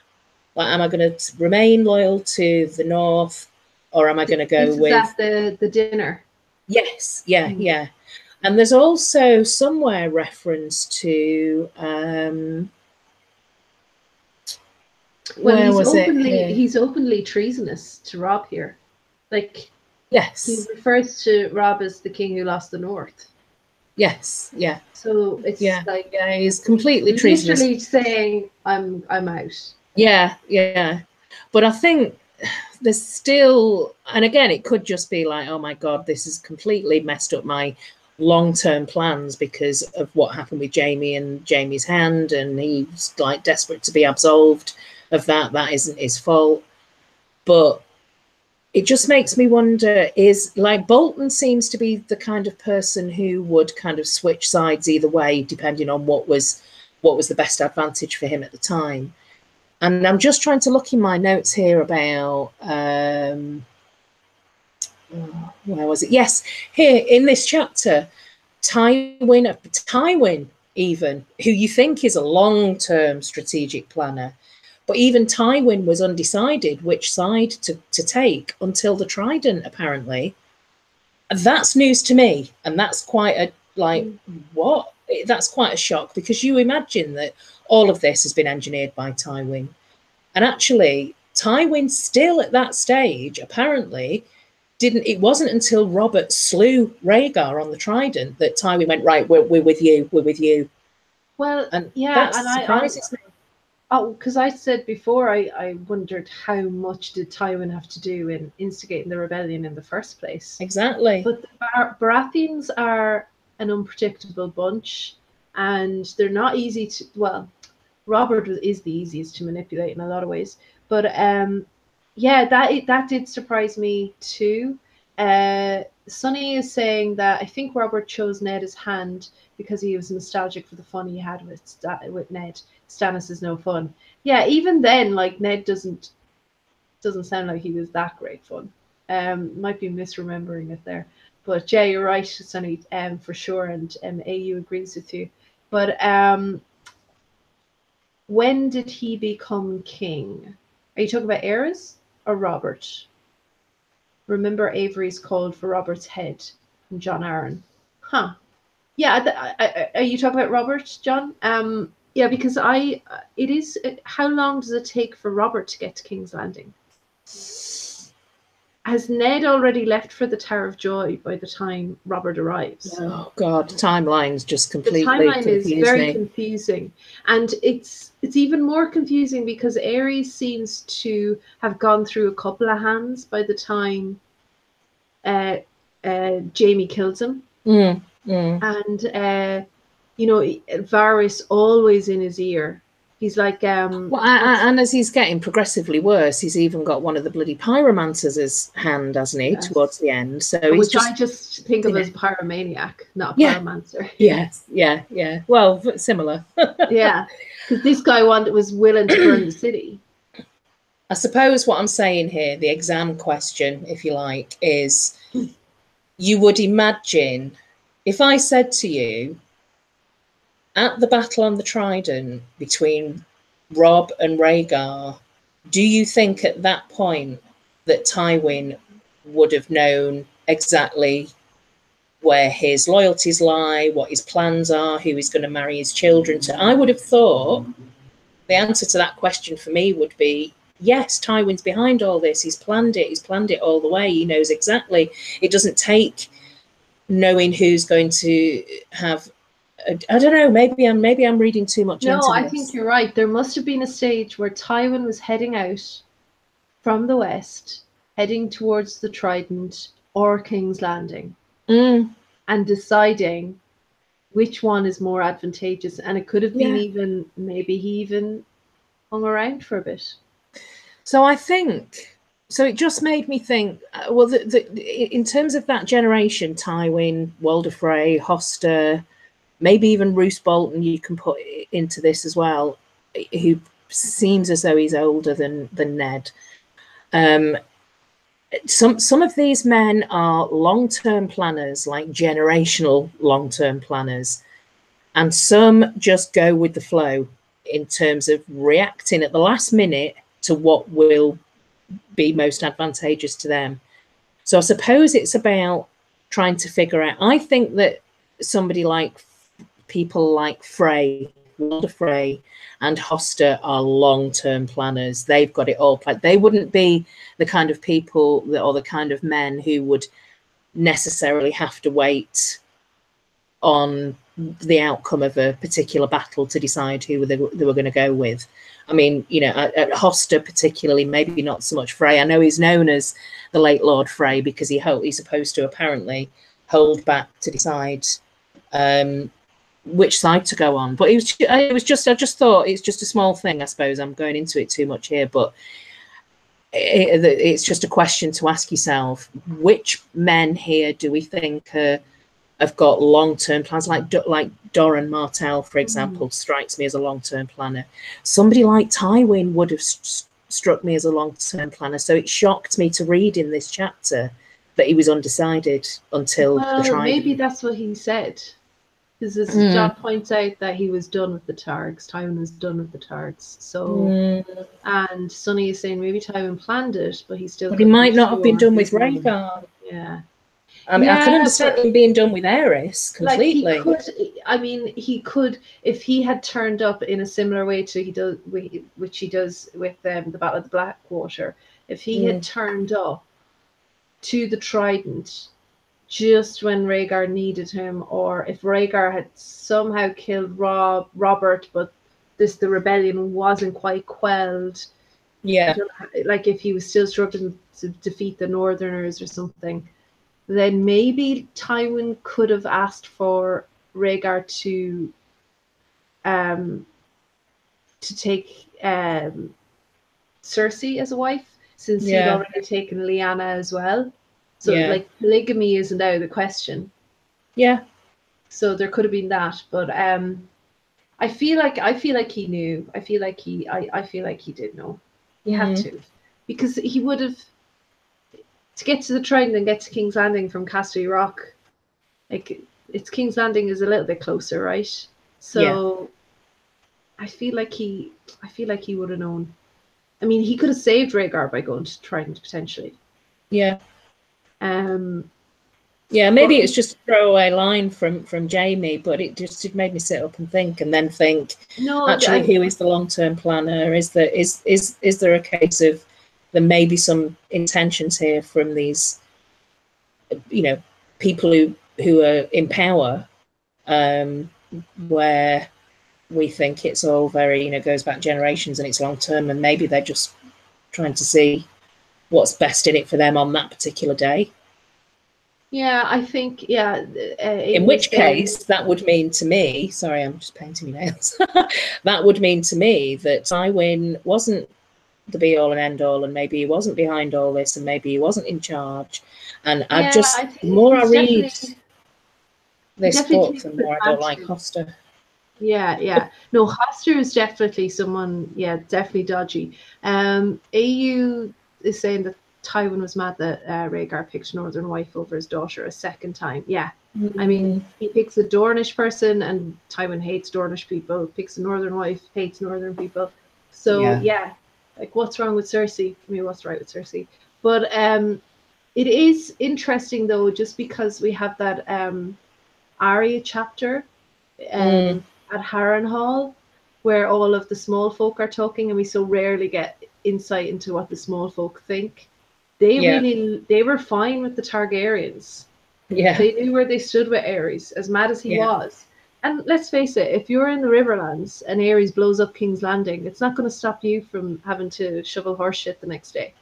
Like, am I going to remain loyal to the North, or am I going to go with at the dinner? Yes, yeah. And there's also somewhere reference to he's openly treasonous to Robb here. Like, yes, he refers to Robb as the king who lost the North. Yes, yeah. So it's like, he's completely treasonous. Literally saying, I'm out. Yeah. But I think there's still, and again, it could just be like, oh my God, this has completely messed up my long-term plans because of what happened with Jaime and Jaime's hand, and he's like desperate to be absolved of that. That isn't his fault. But it just makes me wonder, is like Bolton seems to be the kind of person who would kind of switch sides either way, depending on what was the best advantage for him at the time. And I'm just trying to look in my notes here about, where was it? Yes, here in this chapter, Tywin even, who you think is a long-term strategic planner, but even Tywin was undecided which side to take until the Trident, apparently. That's news to me, and that's quite a, like, what? That's quite a shock, because you imagine that all of this has been engineered by Tywin. And actually, Tywin still at that stage, apparently, it wasn't until Robert slew Rhaegar on the Trident that Tywin went, right, we're with you. Well, and yeah, that and surprises me. Oh, because I said before, I wondered how much did Tywin have to do in instigating the rebellion in the first place. Exactly. But the Baratheons are an unpredictable bunch, and they're not easy to, well, Robert is the easiest to manipulate in a lot of ways. But yeah, that did surprise me too. Sonny is saying that I think Robert chose Ned's hand because he was nostalgic for the fun he had with Ned. Stannis is no fun. Yeah, even then, like, Ned doesn't sound like he was that great fun. Might be misremembering it there. But yeah, you're right, Sonny, for sure, and AU agrees with you. But when did he become king? Are you talking about Aerys or Robert? Remember Avery's called for Robert's head from John Aaron. Huh. Yeah, are you talking about Robert, John? Yeah, because how long does it take for Robert to get to King's Landing? Has Ned already left for the Tower of Joy by the time Robert arrives? Oh God, timeline's just completely the timeline is very confusing, and it's even more confusing because Aerys seems to have gone through a couple of hands by the time Jaime kills him. And Varys always in his ear. He's like well, and as he's getting progressively worse, he's even got one of the bloody pyromancer's hand, hasn't he? Yes. Towards the end. So which I just think of as pyromaniac, not a pyromancer. Yes, yeah. Well, similar. Yeah, because this guy was willing to burn the city. I suppose what I'm saying here, the exam question, if you like, is you would imagine if I said to you, at the battle on the Trident between Robb and Rhaegar, do you think at that point that Tywin would have known exactly where his loyalties lie, what his plans are, who he's going to marry his children to? I would have thought the answer to that question for me would be, yes, Tywin's behind all this. He's planned it all the way. He knows exactly. It doesn't take knowing who's going to have, I don't know, maybe I'm reading too much into this. No, I think you're right. There must have been a stage where Tywin was heading out from the west, heading towards the Trident or King's Landing, and deciding which one is more advantageous. And it could have been maybe he even hung around for a bit. So I think, so it just made me think, well, in terms of that generation, Tywin, Walder Frey, Hoster, maybe even Roose Bolton, you can put into this as well, who seems as though he's older than Ned. Some of these men are long-term planners, like generational long-term planners. and some just go with the flow in terms of reacting at the last minute to what will be most advantageous to them. So I suppose it's about trying to figure out. I think that somebody like people like Frey, Walder Frey, and Hoster are long-term planners. They've got it all planned. They wouldn't be the kind of people that, or the kind of men who would necessarily have to wait on the outcome of a particular battle to decide who they were going to go with. I mean, you know, at Hoster particularly, maybe not so much Frey. I know he's known as the late Lord Frey because he's supposed to apparently hold back to decide which side to go on. But I just thought it's just a small thing. I suppose I'm going into it too much here, but it's just a question to ask yourself: which men here do we think have got long-term plans? Like Doran Martell, for example, strikes me as a long-term planner. Somebody like Tywin would have struck me as a long-term planner. So it shocked me to read in this chapter that he was undecided until the trial. Maybe that's what he said. Because as John points out that he was done with the Targs, Tywin was done with the Targs. So, and Sonny is saying maybe Tywin planned it, but he still. But he might not have been done with Rhaegar. Yeah. I mean, I can understand him being done with Aerys completely. Like he could, if he had turned up in a similar way to which he does with the Battle of the Blackwater. If he had turned up to the Trident just when Rhaegar needed him, or if Rhaegar had somehow killed Robert, but the rebellion wasn't quite quelled. Yeah. Like if he was still struggling to defeat the Northerners or something, then maybe Tywin could have asked for Rhaegar to take Cersei as a wife, since he'd already taken Lyanna as well. So like polygamy isn't out of the question. Yeah. So there could have been that, but I feel like he knew. I feel like he did know. He had to, because he would have, to get to the Trident and get to King's Landing from Casterly Rock. Like it's King's Landing is a little bit closer, right? So I feel like he would have known. I mean, he could have saved Rhaegar by going to Trident potentially. Yeah. Yeah, maybe it's just a throwaway line from Jaime, but it made me sit up and think, no, actually, who is the long-term planner? Is there a case of there may be some intentions here from these, you know, people who are in power, where we think it's all very, you know, goes back generations and it's long-term, and maybe they're just trying to see what's best in it for them on that particular day. Yeah, I think, in which case, that would mean to me, sorry, I'm just painting my nails. That would mean to me that Tywin wasn't the be-all and end-all, and maybe he wasn't behind all this, and maybe he wasn't in charge. And the more I read this book, the more I don't like Hoster. Yeah. No, Hoster is definitely someone, definitely dodgy. AU is saying that Tywin was mad that Rhaegar picked Northern wife over his daughter a second time. Yeah. I mean, he picks a Dornish person, and Tywin hates Dornish people. Picks a Northern wife, hates Northern people. So, like, what's wrong with Cersei? I mean, what's right with Cersei? But it is interesting, though, just because we have that Arya chapter at Harrenhal, where all of the small folk are talking, and we so rarely get insight into what the small folk think. They were fine with the Targaryens. Yeah. They knew where they stood with Aerys, as mad as he was. And let's face it, if you're in the Riverlands and Aerys blows up King's Landing, it's not going to stop you from having to shovel horse shit the next day.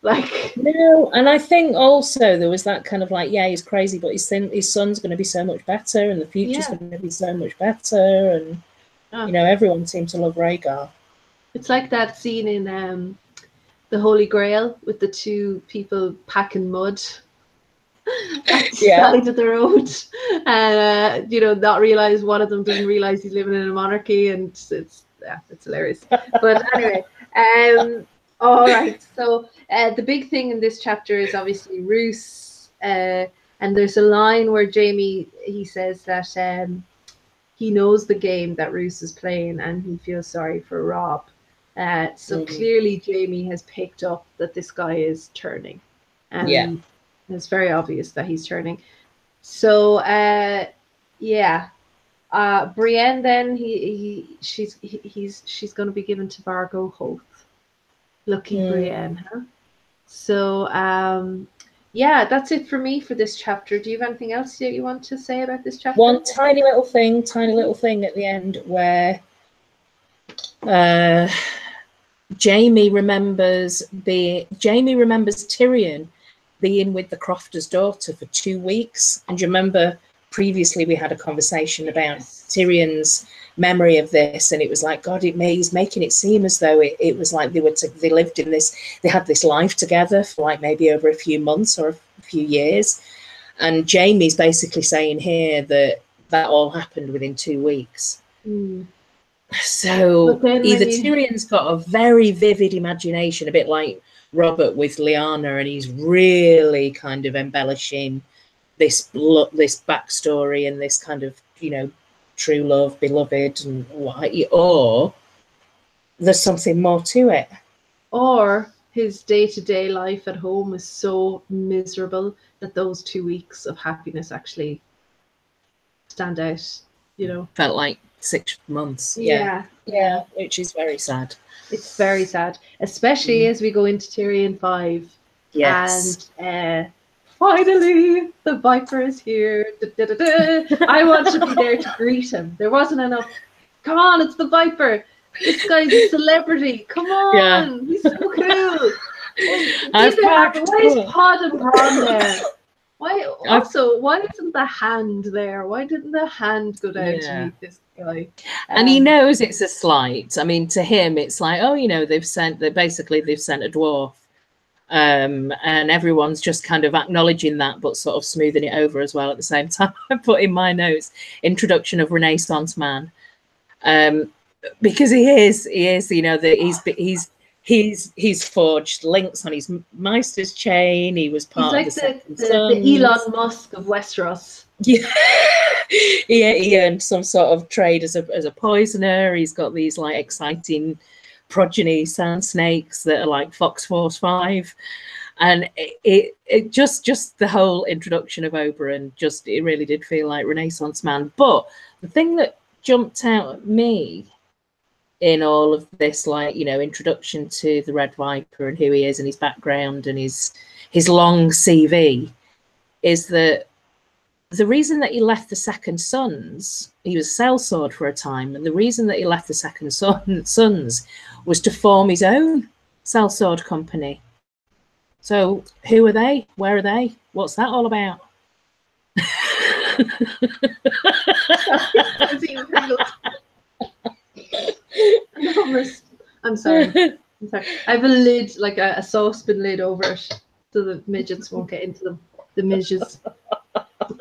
Like, no, and I think also there was that kind of like, he's crazy, but his son's going to be so much better, and the future's going to be so much better, and you know, everyone seemed to love Rhaegar. It's like that scene in the Holy Grail with the two people packing mud at the side of the road, and you know, not realize one of them doesn't realize he's living in a monarchy, and it's hilarious. But anyway, all right. So the big thing in this chapter is obviously Roose, and there's a line where Jaime, he says that he knows the game that Roose is playing, and he feels sorry for Robb. So clearly Jaime has picked up that this guy is turning. It's very obvious that he's turning. So Brienne then she's going to be given to Vargo Hoth. Lucky Brienne, huh? So that's it for me for this chapter. Do you have anything else that you want to say about this chapter? One tiny little thing at the end where Jaime remembers Tyrion being with the Crofter's daughter for 2 weeks. And you remember previously we had a conversation about Tyrion's memory of this, and it was like, God, he's making it seem as though it was like they lived in this, they had this life together for like maybe over a few months or a few years. And Jaime's basically saying here that all happened within 2 weeks. So either Tyrion's got a very vivid imagination, a bit like Robert with Lyanna, and he's really kind of embellishing this backstory and this kind of, true love, beloved, and what, or there's something more to it. Or his day-to-day life at home is so miserable that those 2 weeks of happiness actually stand out, Felt like 6 months. Yeah, which is very sad. It's very sad, especially as we go into Tyrion 5. Yes. And finally, the Viper is here. I want to be there to greet him. There wasn't enough. Come on, it's the Viper. This guy's a celebrity. Come on, he's so cool. Why is Pod and Bran there? Why isn't the Hand there? Why didn't the Hand go down to meet this guy? And he knows it's a slight. I mean, to him, it's like, they've sent a dwarf. And everyone's just kind of acknowledging that, but sort of smoothing it over as well at the same time. I put in my notes, introduction of Renaissance man. Because he is, that he's forged links on his Meister's chain. He was part of the Elon Musk of Westeros. Yeah, he earned some sort of trade as a poisoner. He's got these like exciting progeny sand snakes that are like Fox Force 5, and it just the whole introduction of Oberyn, it really did feel like Renaissance man. But the thing that jumped out at me in all of this, introduction to the Red Viper and who he is and his background and his long CV, is that the reason that he left the Second Sons, he was sellsword for a time, and the reason that he left the Second Sons was to form his own sellsword company. So who are they? Where are they? What's that all about? I'm sorry. I have a lid, like a saucepan lid over it, so the midgets won't get into them. The midges.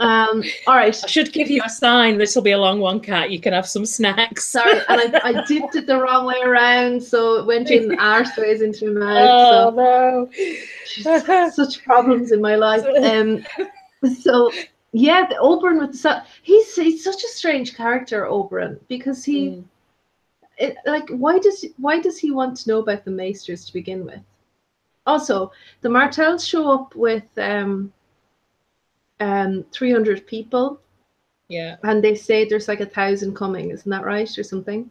All right. I should give you a sign. This will be a long one, Kat. You can have some snacks. Sorry, and I dipped it the wrong way around, so it went in arseways into my mouth. Oh no! Such problems in my life. So yeah, the Oberyn with the he's such a strange character, Oberyn, because why does he want to know about the Maesters to begin with? Also, the Martells show up with 300 people, and they say there's like 1,000 coming, isn't that right, or something?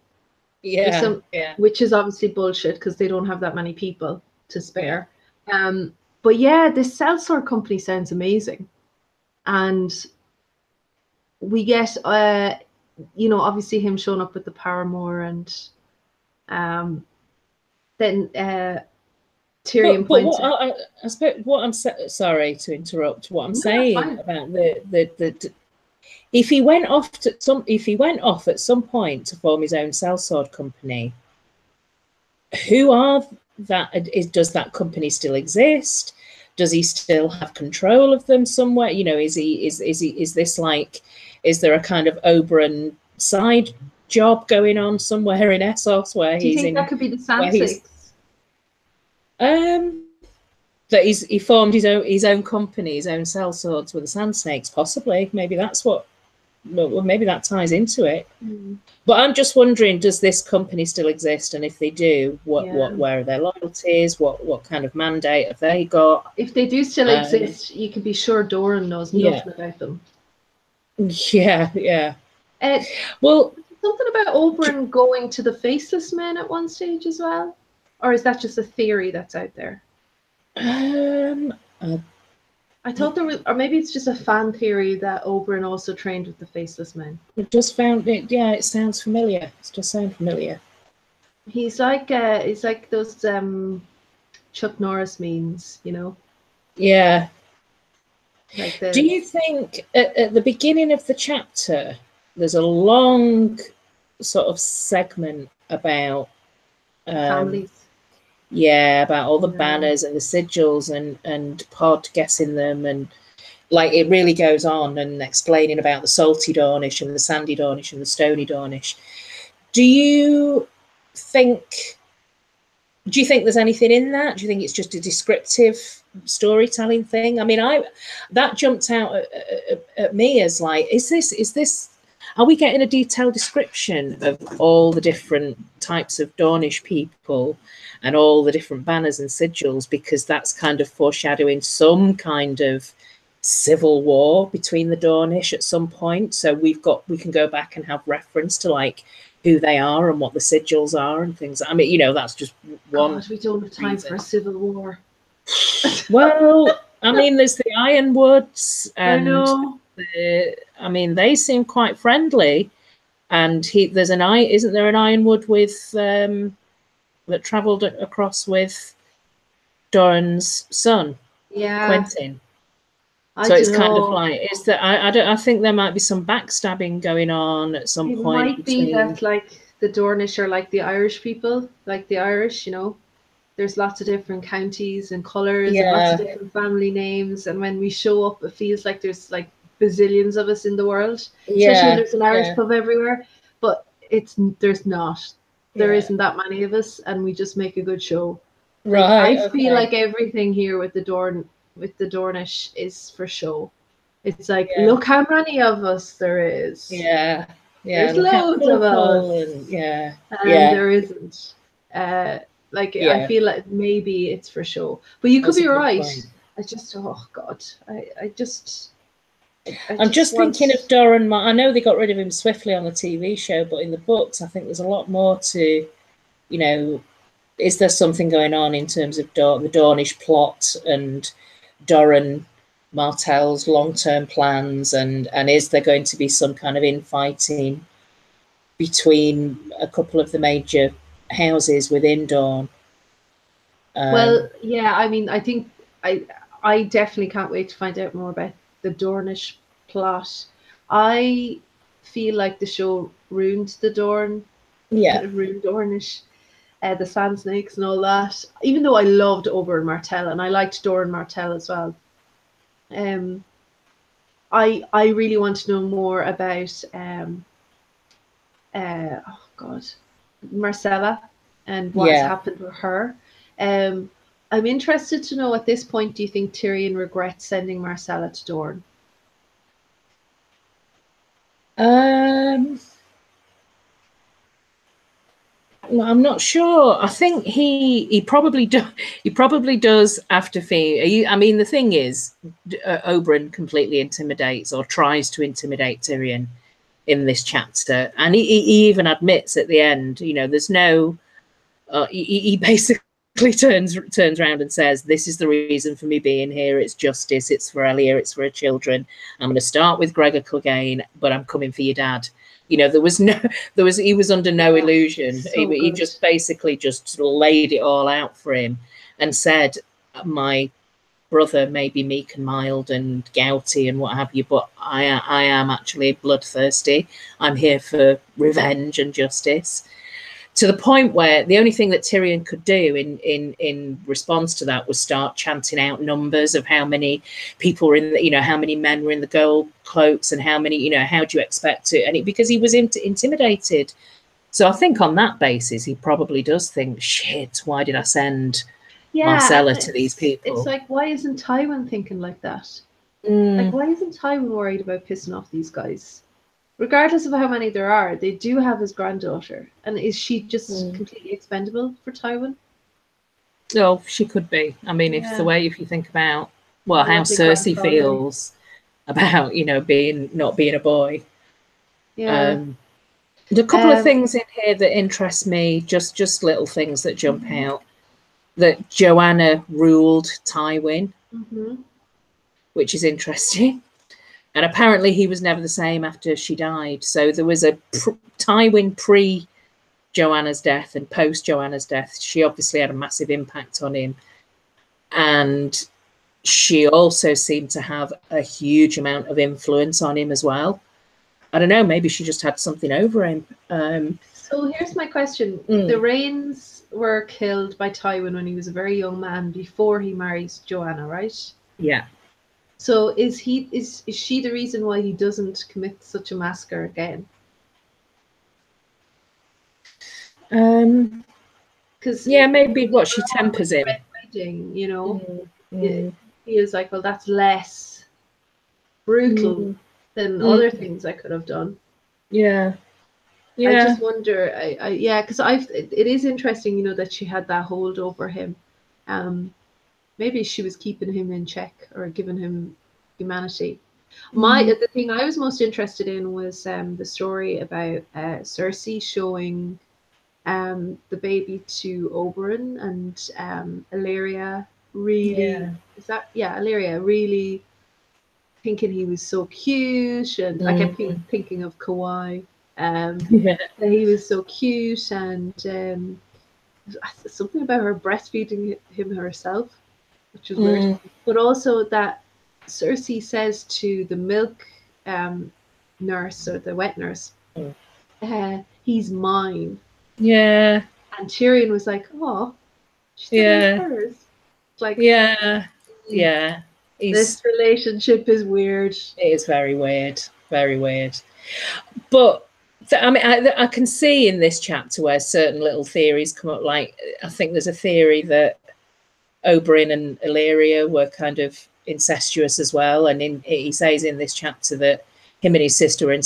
Which is obviously bullshit because they don't have that many people to spare. But yeah, this sellsword company sounds amazing, and we get obviously him showing up with the Paramour, and then Tyrion points. I suppose what I'm sorry to interrupt. What I'm saying about the if he went off at some point to form his own sellsword company, who are that? Does that company still exist? Does he still have control of them somewhere? Is this like, is there a kind of Oberyn side job going on somewhere in ASOS where Do you think that could be the Sansa? That he formed his own company, his own sellswords with the Sand Snakes, possibly. Maybe that's what well, maybe that ties into it. But I'm just wondering, does this company still exist? And if they do, where are their loyalties? What kind of mandate have they got? If they do still exist, you can be sure Doran knows nothing about them. Yeah. Well, something about Oberyn going to the Faceless Men at one stage as well? Or is that just a theory that's out there? I thought there was, or maybe it's just a fan theory that Oberyn also trained with the Faceless Men. It just found it. Yeah, it sounds familiar. It just sounds familiar. He's like those Chuck Norris memes, you know. Yeah. Like Do you think at the beginning of the chapter there's a long sort of segment about families? Yeah, about all the banners and the sigils and Pod guessing them, and like it really goes on and explaining about the salty Dornish and the sandy Dornish and the stony Dornish. Do you think there's anything in that? Do you think it's just a descriptive storytelling thing? I mean, that jumped out at me as like, is this are we getting a detailed description of all the different types of Dornish people and all the different banners and sigils, because that's kind of foreshadowing some kind of civil war between the Dornish at some point? So we can go back and have reference to like who they are and what the sigils are and things. I mean, you know, that's just one. God, we don't have time for a civil war. Well, I mean, there's the Ironwoods, and I know. I mean, they seem quite friendly. And isn't there an Ironwood with that travelled across with Doran's son, Quentin? So it's kind of like, is that I think there might be some backstabbing going on at some point. It might be that like the Dornish are like the Irish people, like the Irish, you know. There's lots of different counties and colours and lots of different family names, and when we show up, it feels like there's like bazillions of us in the world. Especially when there's an Irish pub everywhere, but there's not. There isn't that many of us, and we just make a good show. Right. I feel like everything here with the Dornish is for show. It's like, look how many of us there is. Yeah. There's loads of us. And there isn't. I feel like maybe it's for show. But you could be right. Point. I'm just thinking of Doran. I know they got rid of him swiftly on the TV show, but in the books, I think there's a lot more to, you know, is there something going on in terms of the Dornish plot and Doran Martell's long-term plans, and is there going to be some kind of infighting between a couple of the major houses within Dorne? Well, yeah, I mean, I think I definitely can't wait to find out more about the Dornish plot. I feel like the show ruined the Dorne. Yeah. It ruined Dornish. The Sand Snakes and all that. Even though I loved Oberyn Martell and I liked Doran Martell as well. I really want to know more about Myrcella and what's happened with her. I'm interested to know at this point, do you think Tyrion regrets sending Myrcella to Dorne? Well, I'm not sure. I think he probably does after Fee. I mean, the thing is, Oberyn completely intimidates or tries to intimidate Tyrion in this chapter, and he even admits at the end, you know, there's no. He basically turns around and says, "This is the reason for me being here. It's justice. It's for Elia. It's for her children. I'm going to start with Gregor Clegane, but I'm coming for your dad." You know, he was under no illusion. He just basically just laid it all out for him and said, my brother may be meek and mild and gouty and what have you, but I am actually bloodthirsty. I'm here for revenge and justice. To the point where the only thing that Tyrion could do in response to that was start chanting out numbers of how many people were in the, you know, how many men were in the gold cloaks and how many, you know, how do you expect to, and because he was intimidated. So I think on that basis, he probably does think, shit, why did I send Myrcella to these people? It's like, why isn't Tywin thinking like that? Like, why isn't Tywin worried about pissing off these guys? regardless of how many there are, they do have his granddaughter. And is she just completely expendable for Tywin? Oh, she could be. I mean, if you think about how Cersei feels about, you know, not being a boy. Yeah. There's a couple of things in here that interest me, just little things that jump out. That Joanna ruled Tywin, which is interesting. And apparently he was never the same after she died. So there was a Tywin pre-Joanna's death and post-Joanna's death. She obviously had a massive impact on him. And she also seemed to have a huge amount of influence on him as well. I don't know, maybe she just had something over him. So here's my question. The Rains were killed by Tywin when he was a very young man before he marries Joanna, right? Yeah. So is she the reason why he doesn't commit such a massacre again? Because maybe what she tempers him. Wedding, you know, he is like, well, that's less brutal than other things I could have done. Yeah. I just wonder, because it is interesting, you know, that she had that hold over him. Maybe she was keeping him in check or giving him humanity. The thing I was most interested in was the story about Cersei showing the baby to Oberyn and Illyria really Illyria really thinking he was so cute, and I kept thinking of Kawhi. That he was so cute, and something about her breastfeeding him herself, which was weird. But also that Cersei says to the milk nurse or the wet nurse, he's mine. Yeah. And Tyrion was like, oh, she's hers. Like, this relationship is weird. It is very weird. Very weird. But I mean, I can see in this chapter where certain little theories come up. Like, I think there's a theory that Oberyn and Illyria were kind of incestuous as well. And he says in this chapter that him and his sister were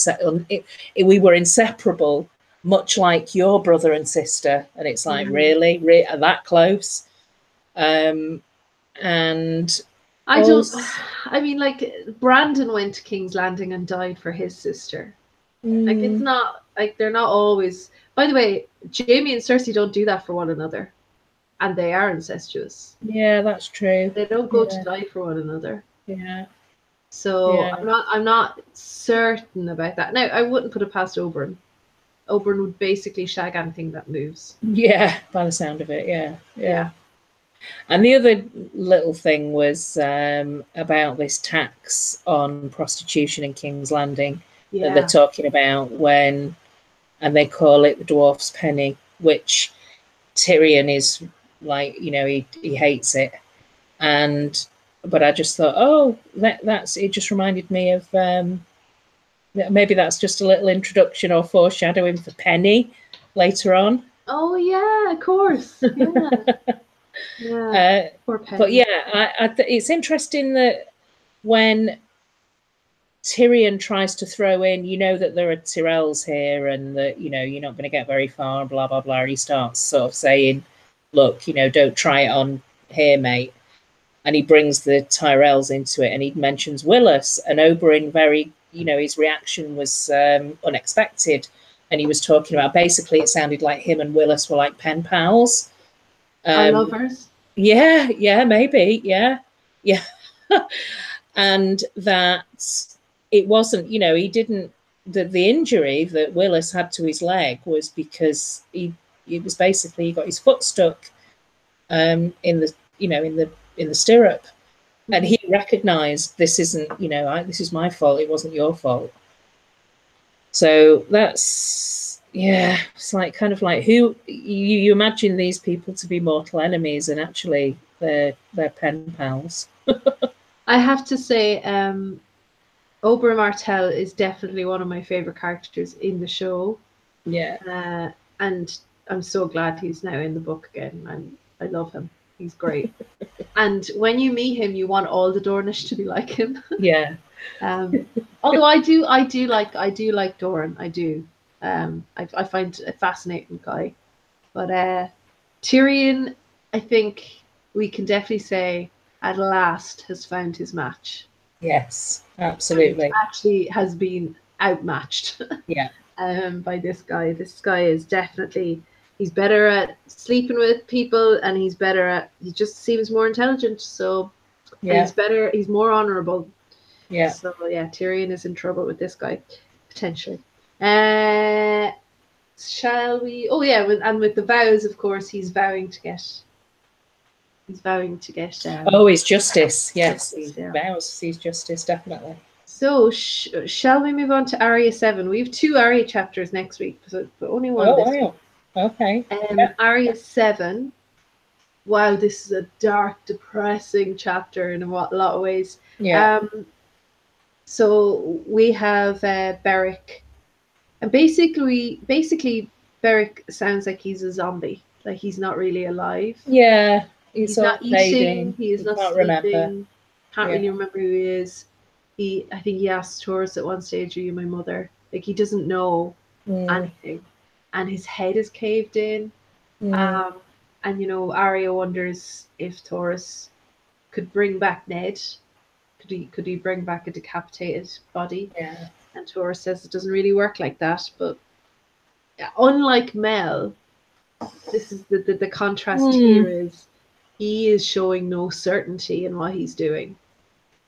we were inseparable, much like your brother and sister. And it's like, really that close? And I mean, like, Brandon went to King's Landing and died for his sister. Like, it's not like they're not always. By the way, Jaime and Cersei don't do that for one another, and they are incestuous. Yeah, that's true. They don't go to die for one another. Yeah. So I'm not certain about that. Now, I wouldn't put it past Oberyn. Oberyn would basically shag anything that moves. Yeah, by the sound of it, yeah. And the other little thing was about this tax on prostitution in King's Landing that they're talking about and they call it the dwarf's penny, which Tyrion is like, you know, he hates it. But I just thought, it just reminded me of maybe that's just a little introduction or foreshadowing for Penny later on. Oh yeah, of course. Yeah. But it's interesting that when Tyrion tries to throw in, you know, that there are Tyrells here and that, you know, you're not going to get very far, blah, blah, blah. And he starts sort of saying, look, you know, don't try it on here, mate. And he brings the Tyrells into it and he mentions Willis, and Oberyn very, you know, his reaction was unexpected. And he was talking about, basically it sounded like him and Willis were like pen pals. Lovers. Yeah, maybe. Yeah. And that it wasn't, you know, he didn't, the injury that Willis had to his leg was because he was basically, he got his foot stuck in the stirrup. And he recognized, this isn't, you know, this is my fault, it wasn't your fault. So that's, it's like kind of like who you imagine these people to be mortal enemies, and actually they're pen pals. I have to say, Oberyn Martell is definitely one of my favorite characters in the show. Yeah. And I'm so glad he's now in the book again. I love him. He's great. And when you meet him, you want all the Dornish to be like him. Yeah. Although I do like Doran. I do. I find a fascinating guy. But Tyrion, I think we can definitely say at last has found his match. Yes, absolutely. And actually has been outmatched. Yeah. By this guy. This guy is definitely, he's better at sleeping with people, and he just seems more intelligent. So yeah, he's more honorable. Yeah. So yeah, Tyrion is in trouble with this guy, potentially. Shall we? Oh yeah, with the vows, of course, he's vowing to get. His justice. Yes, he vows his justice, definitely. So shall we move on to Arya 7? We have 2 Arya chapters next week, but only one this week. Okay. Arya 7. Wow, this is a dark, depressing chapter in a lot of ways. Yeah. So we have Beric, and basically Beric sounds like he's a zombie, like he's not really alive. Yeah, he's not eating. He is not sleeping. Can't really remember who he is. I think he asked Taurus at one stage, "Are you my mother?" Like he doesn't know anything, and his head is caved in. And Arya wonders if Taurus could bring back Ned. Could he bring back a decapitated body? Yeah. And Taurus says it doesn't really work like that. But unlike Mel, this is the contrast here is he is showing no certainty in what he's doing,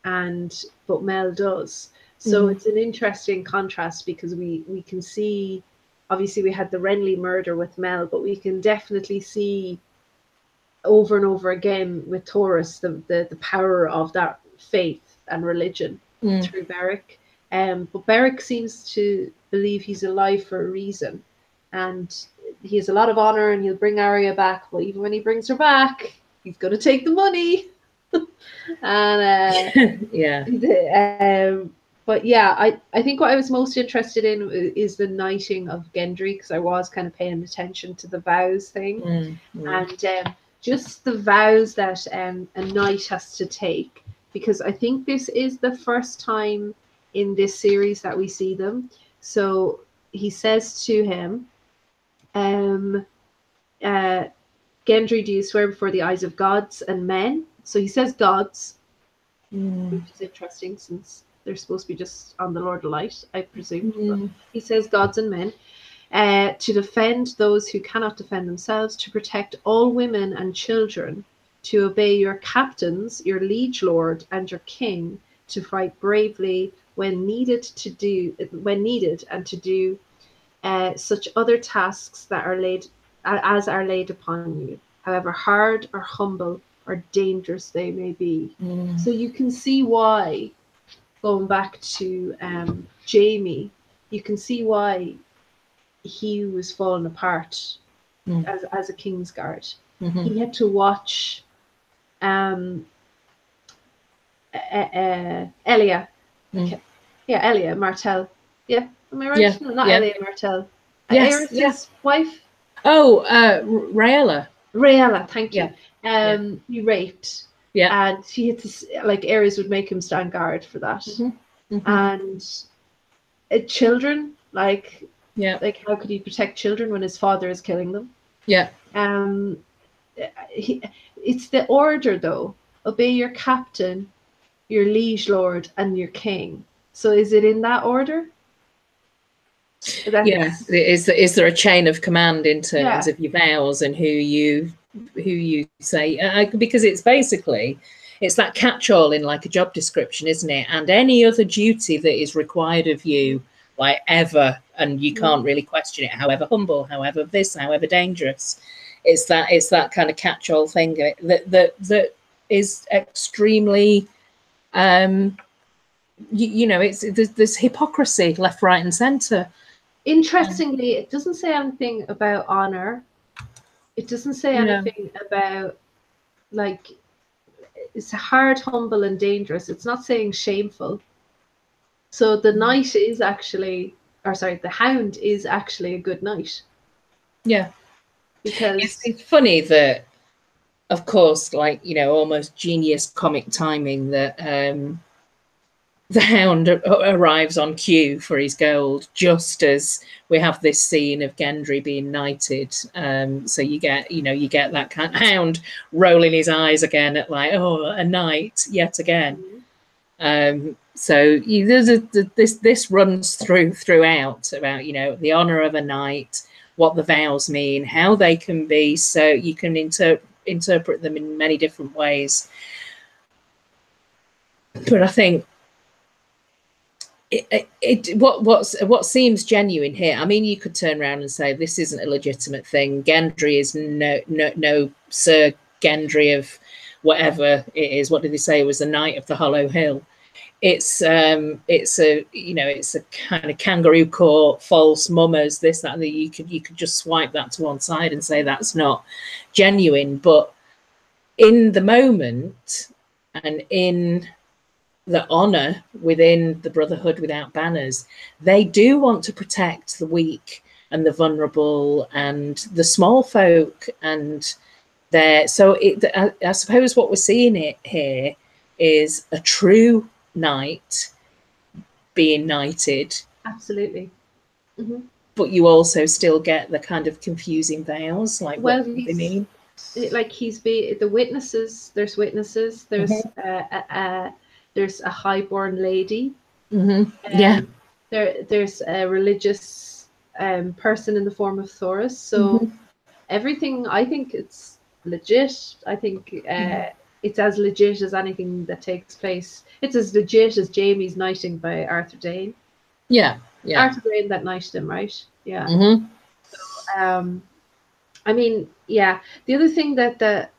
but Mel does. So it's an interesting contrast because we can see, obviously we had the Renly murder with Mel, but we can definitely see over and over again with Taurus the power of that faith and religion through Beric. But Beric seems to believe he's alive for a reason, and he has a lot of honor, and he'll bring Arya back. But even when he brings her back, he's going to take the money. And but yeah, I think what I was most interested in is the knighting of Gendry, because I was kind of paying attention to the vows thing, and just the vows that a knight has to take, because I think this is the first time in this series that we see them. So he says to him, Gendry, do you swear before the eyes of gods and men? So he says gods, which is interesting since they're supposed to be just on the Lord of Light, I presume. But he says gods and men. To defend those who cannot defend themselves, to protect all women and children, to obey your captains, your liege lord, and your king, to fight bravely when needed, and to do such other tasks that are laid upon you, however hard or humble or dangerous they may be. So you can see why, going back to Jaime, you can see why he was falling apart as a Kingsguard. He had to watch Elia. Elia Martell. Yeah, am I right? Yeah, no, not Elia Martell. Aerys' wife. Oh, Rhaella. Rhaella, thank you. He raped. Yeah. And he had to, like, Aerys would make him stand guard for that. And children, like how could he protect children when his father is killing them? Yeah. It's the order, though. Obey your captain, your liege lord, and your king. So is it in that order? Is there a chain of command in terms of your vows and who you say? Because it's basically, it's that catch-all in like a job description, isn't it? And any other duty that is required of you, like ever, and you can't really question it, however humble, however this, however dangerous. It's that kind of catch-all thing that is extremely, there's hypocrisy left, right, and centre. Interestingly, it doesn't say anything about honor. It doesn't say anything about, like, it's hard, humble, and dangerous. It's not saying shameful. So the knight is actually, the hound is actually a good knight. Yeah. Because it's funny that, of course, like, almost genius comic timing that the Hound arrives on cue for his gold, just as we have this scene of Gendry being knighted. So you get that kind of Hound rolling his eyes again at like, oh, a knight yet again. So this runs throughout about the honor of a knight, what the vows mean, how they can be. So you can interpret them in many different ways. But I think what seems genuine here. I mean, you could turn around and say this isn't a legitimate thing. Gendry is no Sir Gendry of whatever it is. What did they say? It was the Knight of the Hollow Hill. It's a kind of kangaroo court, false mummers, this, that, and that. You could just swipe that to one side and say that's not genuine. But in the moment and in the honor within the Brotherhood Without Banners, they do want to protect the weak and the vulnerable and the small folk. And I suppose what we're seeing here is a true knight being knighted. Absolutely. But you also still get the kind of confusing vows, like what do they mean? Like the witnesses. There's witnesses. There's there's a highborn lady. There's a religious person in the form of Thoros. So everything, I think it's legit. I think it's as legit as anything that takes place. It's as legit as Jaime's knighting by Arthur Dane. Arthur Dane that knighted him, right? So, I mean, the other thing that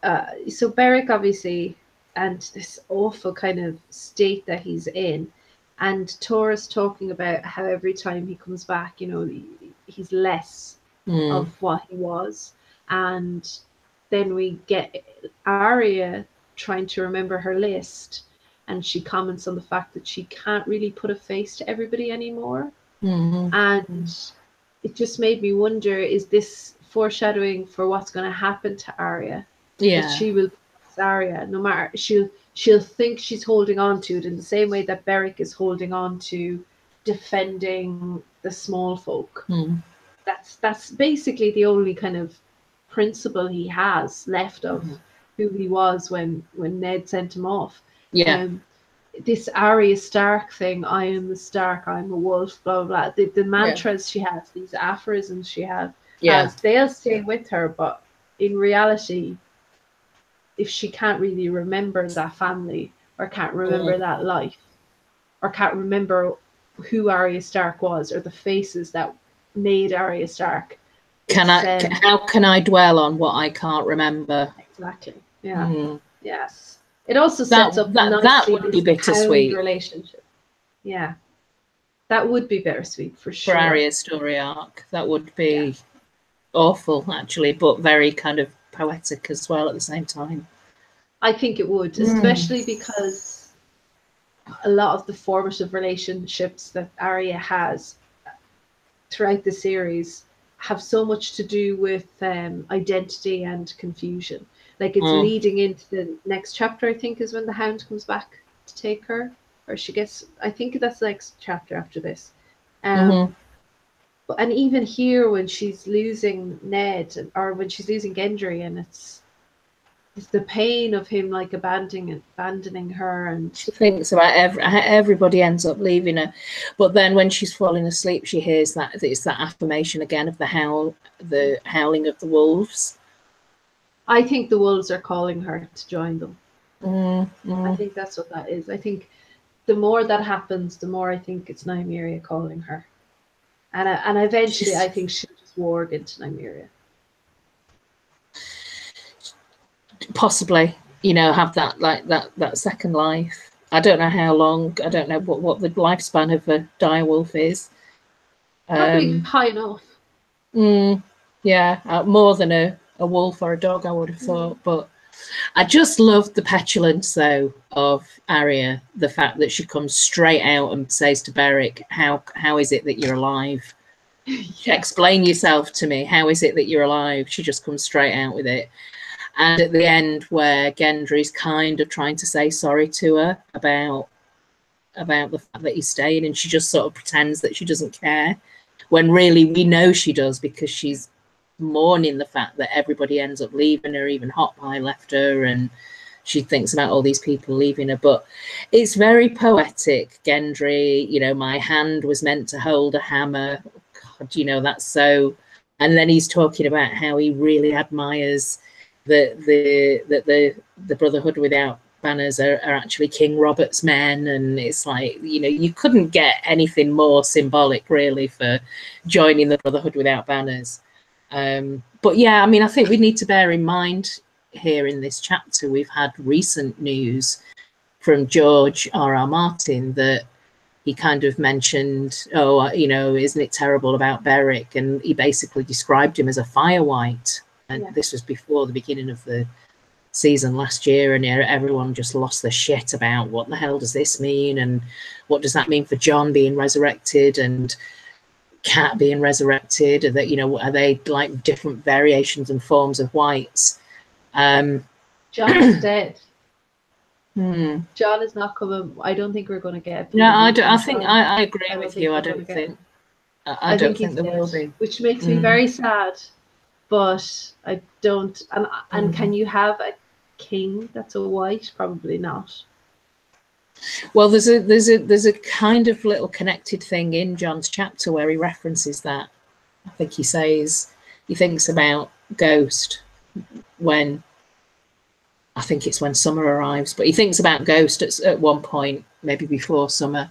so Beric obviously, and this awful kind of state that he's in, and Thoros talking about how every time he comes back, he's less of what he was. And then we get Arya trying to remember her list, and she comments on the fact that she can't really put a face to everybody anymore. And it just made me wonder, is this foreshadowing for what's going to happen to Arya? That she will Arya, no matter, she'll think she's holding on to it in the same way that Beric is holding on to defending the small folk. That's basically the only kind of principle he has left of who he was when Ned sent him off. This Arya Stark thing, I am the Stark, I'm a wolf, blah blah blah. The mantras she has, these aphorisms she has, they'll stay with her, but in reality, if she can't really remember that family, or can't remember that life, or can't remember who Arya Stark was, or the faces that made Arya Stark, how can I dwell on what I can't remember? Exactly. Yes. It also sets up that would be bittersweet relationship. That would be bittersweet for sure. For Arya's story arc, that would be awful actually, but very kind of poetic as well at the same time. I think it would, especially because a lot of the formative relationships that Arya has throughout the series have so much to do with identity and confusion. Like it's leading into the next chapter, I think, is when the Hound comes back to take her, or she gets, I think that's the next chapter after this. And even here, when she's losing Ned, or when she's losing Gendry, and it's the pain of him like abandoning her, and she thinks about everybody ends up leaving her. But then when she's falling asleep, she hears that it's that affirmation again of the howling of the wolves. I think the wolves are calling her to join them. I think that's what that is. I think the more that happens, the more I think it's Nymeria calling her, and eventually I think she'll just warg into Nymeria. Possibly, have that like that second life. I don't know how long. I don't know what the lifespan of a direwolf is. Probably high enough. More than a wolf or a dog, I would have thought. But I just love the petulance though of Arya. The fact that she comes straight out and says to Beric, "How is it that you're alive? Explain yourself to me. How is it that you're alive?" She just comes straight out with it. And at the end, where Gendry's kind of trying to say sorry to her about about the fact that he's staying, and she just sort of pretends that she doesn't care, when really we know she does, because she's mourning the fact that everybody ends up leaving her. Even Hot Pie left her, and she thinks about all these people leaving her. But it's very poetic. Gendry, you know, my hand was meant to hold a hammer. God, you know, that's so. And then he's talking about how he really admires the Brotherhood without banners are actually King Robert's men. And it's like, you know, you couldn't get anything more symbolic really for joining the Brotherhood without banners. But yeah, I mean, I think we need to bear in mind here in this chapter, we've had recent news from George R.R. Martin that he kind of mentioned, oh, you know, isn't it terrible about Beric? And he basically described him as a firewhite. And this was before the beginning of the season last year, and everyone just lost their shit about what the hell does this mean, and what does that mean for Jon being resurrected and Cat being resurrected? Are that, you know, are they like different variations and forms of whites? Jon's dead. Jon is not coming. I don't think we're going to get. No, I think I agree with you. I don't think there will be, which makes me very sad. But I don't. And can you have a king that's a white? Probably not. Well, there's a kind of little connected thing in Jon's chapter where he references that. I think he says he thinks about Ghost when, I think it's when Summer arrives, but he thinks about Ghost at one point, maybe before Summer,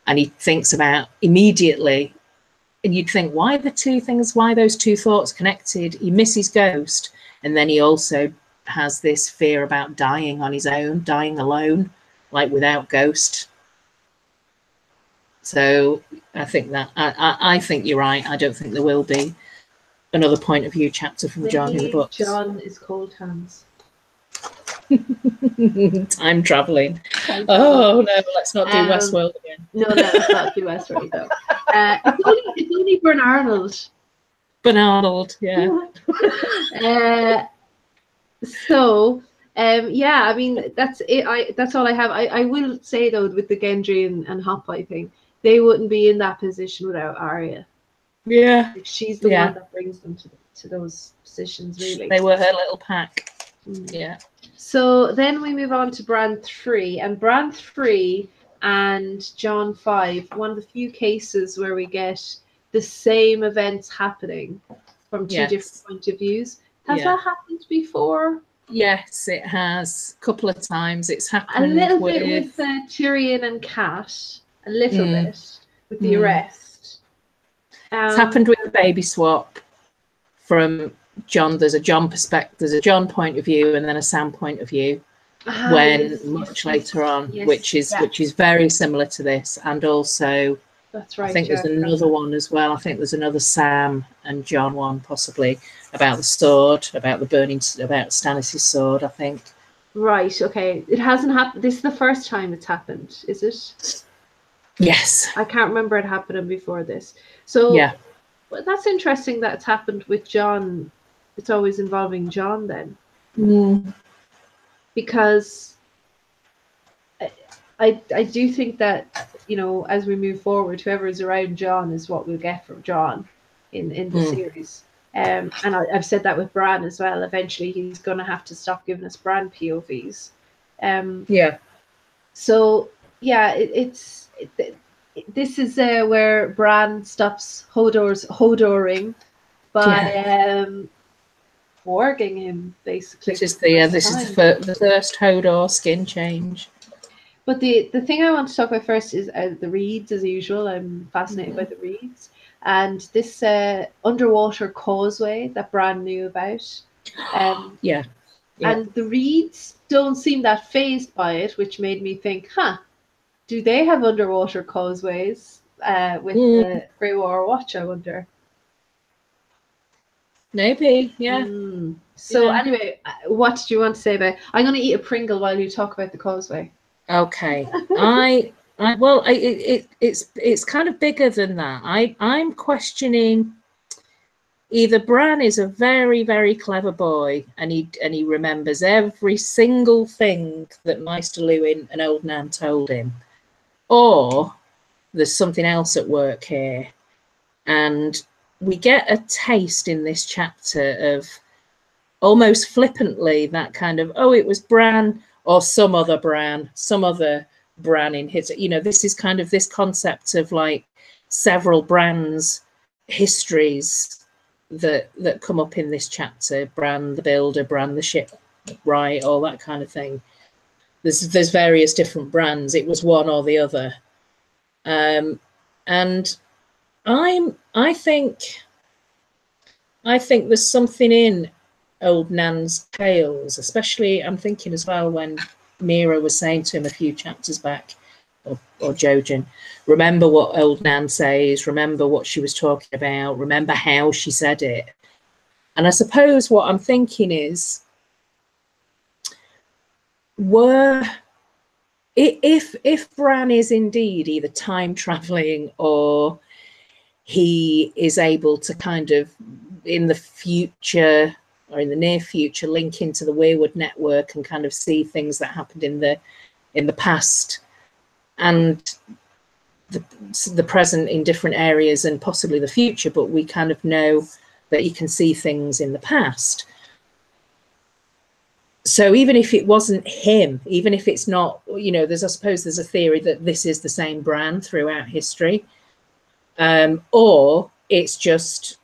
and he thinks about immediately, and you'd think, why those two thoughts connected? He misses Ghost, and then he also has this fear about dying on his own, dying alone, like without Ghost. So I think that I think you're right. I don't think there will be another point of view chapter from Jon in the books. Jon is cold hands. Time traveling. Oh no, let's not do Westworld again. No, let's not do Westworld though. It's only Bernard. Bernard, yeah. Yeah, I mean that's it. That's all I have. I will say though, with the Gendry and Hot Pie thing, they wouldn't be in that position without Arya. Yeah, like, she's the one that brings them to those positions. Really, they were her little pack. Yeah. So then we move on to Bran 3, and Bran 3 and Jon 5, one of the few cases where we get the same events happening from two different point of views. Has that happened before? Yes, it has. A couple of times. It's happened a little bit with Tyrion and Cat, a little bit with the arrest. It's happened with the baby swap from Jon. There's a Jon perspective, there's a Jon point of view, and then a Sam point of view. Much later on, which is very similar to this, and also that's right. I think there's another one as well. I think there's another Sam and Jon one possibly about the sword, about the burning, about Stannis' sword. I think. Right. Okay. It hasn't happened. This is the first time it's happened, is it? Yes. I can't remember it happening before this. So yeah, well, that's interesting that it's happened with Jon. It's always involving Jon then. Because I do think that, you know, as we move forward, whoever is around Jon is what we'll get from Jon in the series. And I've said that with Bran as well. Eventually he's going to have to stop giving us Bran POVs. So yeah, this is where Bran stops Hodoring by warging him, basically. This is the first Hodor skin change. But the thing I want to talk about first is the reeds, as usual. I'm fascinated by the reeds. And this underwater causeway that Bran knew about. And the reeds don't seem that fazed by it, which made me think, do they have underwater causeways with the Grey Water Watch, I wonder? Maybe, yeah. So anyway, what do you want to say about it? I'm going to eat a Pringle while you talk about the causeway. Okay. It's kind of bigger than that. I'm questioning either Bran is a very, very clever boy and he remembers every single thing that Maester Luwin and Old Nan told him, or there's something else at work here. And we get a taste in this chapter of almost flippantly that kind of, oh, it was Bran or some other Bran in his, you know, this is kind of this concept of like several Bran's histories that come up in this chapter. Bran the builder, Bran the shipwright, all that kind of thing. There's various different Brans. It was one or the other. And I think there's something in old Nan's tales, especially I'm thinking as well when Mira was saying to him a few chapters back, or Jojen, remember what old Nan says, remember what she was talking about, remember how she said it. And I suppose what I'm thinking is, if Bran is indeed either time traveling or he is able to kind of in the future or in the near future link into the Weirwood network and kind of see things that happened in the past and the present in different areas and possibly the future, but we kind of know that you can see things in the past. So even if it wasn't him, even if it's not, you know, I suppose there's a theory that this is the same Bran throughout history, or it's just,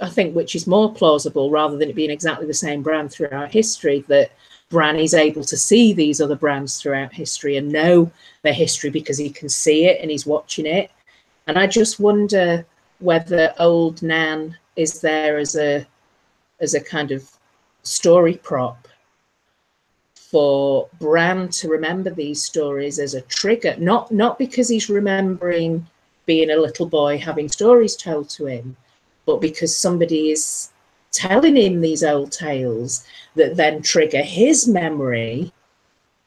I think, which is more plausible rather than it being exactly the same Bran throughout history, that Bran is able to see these other Brans throughout history and know their history because he can see it and he's watching it. And I just wonder whether old Nan is there as a kind of story prop for Bran to remember these stories as a trigger, not because he's remembering being a little boy having stories told to him, but because somebody is telling him these old tales that then trigger his memory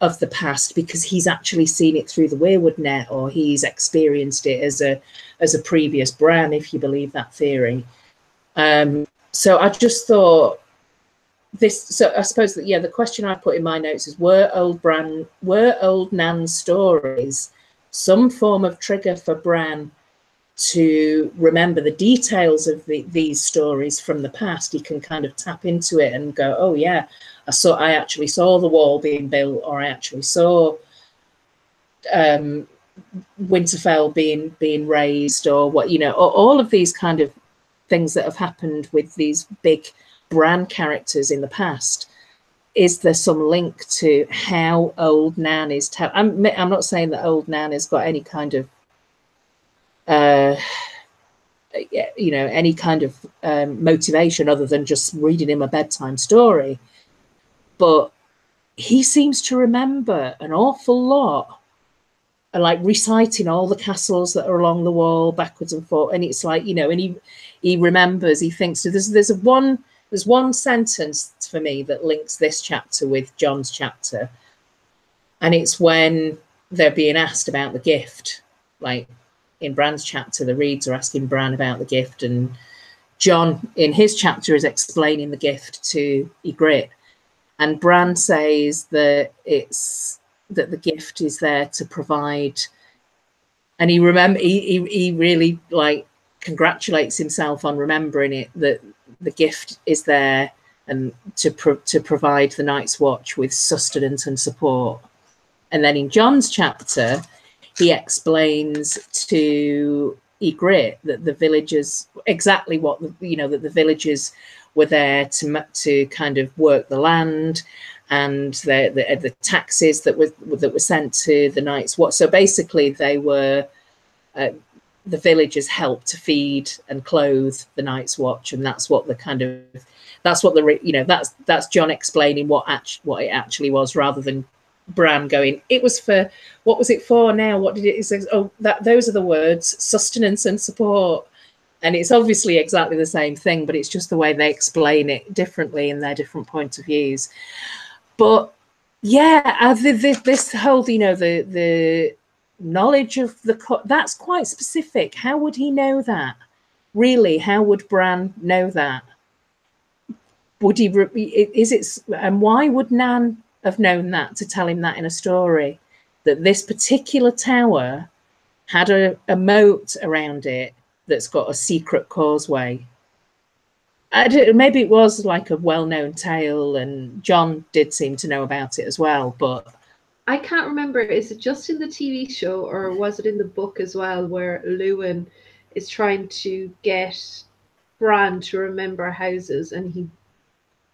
of the past because he's actually seen it through the Weirwood net, or he's experienced it as a previous Bran, if you believe that theory. So I just thought this. So I suppose that, yeah, the question I put in my notes is: were old Nan's stories some form of trigger for Bran to remember the details of these stories from the past? He can kind of tap into it and go, oh yeah, I actually saw the wall being built, or I actually saw Winterfell being raised, or what, you know, all of these kind of things that have happened with these big Bran characters in the past. Is there some link to how old Nan is I'm not saying that old Nan has got any kind of you know, any kind of motivation other than just reading him a bedtime story, but he seems to remember an awful lot, and like reciting all the castles that are along the wall backwards and forth, and it's like, you know, and he remembers, he thinks. So there's one sentence for me that links this chapter with Jon's chapter, and it's when they're being asked about the gift. Like in Bran's chapter, the Reeds are asking Bran about the gift, and Jon in his chapter is explaining the gift to Ygritte, and Bran says that the gift is there to provide, and he really like congratulates himself on remembering it, that the gift is there and to provide the Night's Watch with sustenance and support. And then in Jon's chapter, he explains to Ygritte that the villagers, exactly what, you know, that the villagers were there to kind of work the land, and the taxes that were sent to the Night's Watch. So basically, they were the villagers helped to feed and clothe the Night's Watch, and that's what that's Jon explaining what it actually was, rather than Bran going, it was for, what was it for now? What did it say? Oh, those are the words, sustenance and support. And it's obviously exactly the same thing, but it's just the way they explain it differently in their different point of views. But yeah, this whole, you know, the knowledge of that's quite specific. How would he know that? Really, how would Bran know that? Would he? And why would Nan have known that to tell him that in a story? That this particular tower had a moat around it that's got a secret causeway. Maybe it was like a well-known tale, and Jon did seem to know about it as well, but I can't remember. Is it just in the TV show, or was it in the book as well, where Lewin is trying to get Bran to remember houses and he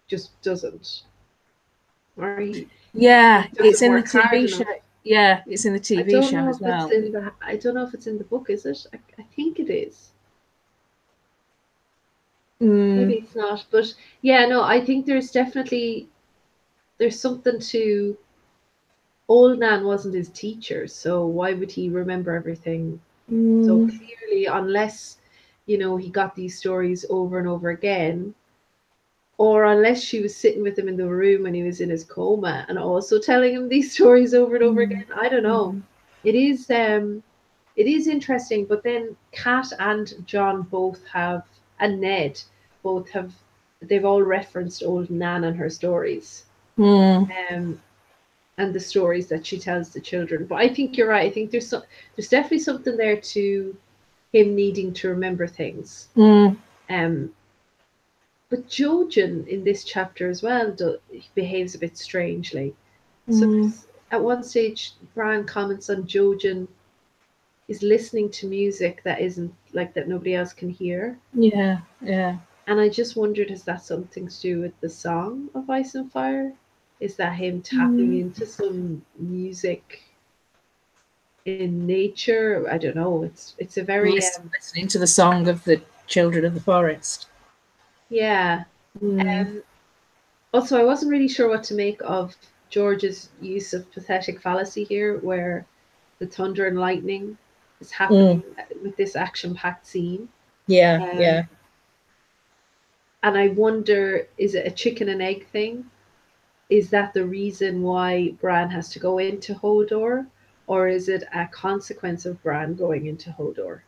just doesn't? Or it's in the TV show. Yeah, it's in the TV show as well. I don't know if it's in the book, is it? I think it is. Maybe it's not, but yeah, no, I think there's something to old Nan wasn't his teacher, so why would he remember everything so clearly unless, you know, he got these stories over and over again, or unless she was sitting with him in the room when he was in his coma and also telling him these stories over and over again. I don't know. It is interesting, but then Kat and Jon both have, and Ned both have, they've all referenced old Nan and her stories. And the stories that she tells the children. But I think you're right. I think there's definitely something there to him needing to remember things. But Jojen in this chapter as well behaves a bit strangely. So at one stage, Bran comments on Jojen is listening to music that isn't like that nobody else can hear. Yeah. And I just wondered, is that something to do with the Song of Ice and Fire? Is that him tapping into some music in nature? I don't know. It's a very listening to the song of the children of the forest. Yeah. Also, I wasn't really sure what to make of George's use of pathetic fallacy here, where the thunder and lightning is happening with this action-packed scene. Yeah. And I wonder, is it a chicken and egg thing? Is that the reason why Bran has to go into Hodor? Or is it a consequence of Bran going into Hodor?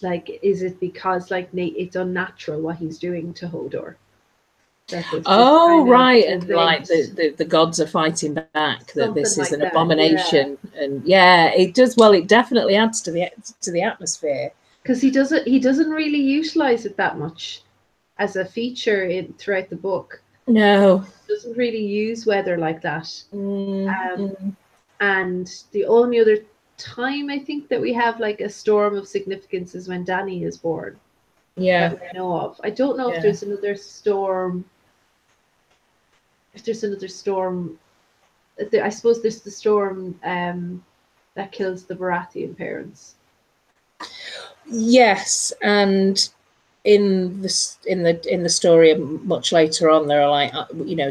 Like, is it because it's unnatural what he's doing to Hodor? Right, and like the gods are fighting back, that this is an abomination. And it does. Well, it definitely adds to the atmosphere, because he doesn't really utilize it that much as a feature throughout the book. No, he doesn't really use weather like that. And the only other time I think that we have like a storm of significance is when Dany is born. That we know of. I don't know if there's another storm. If there's another storm, I suppose there's the storm that kills the Baratheon parents. Yes, and in the story much later on, there are like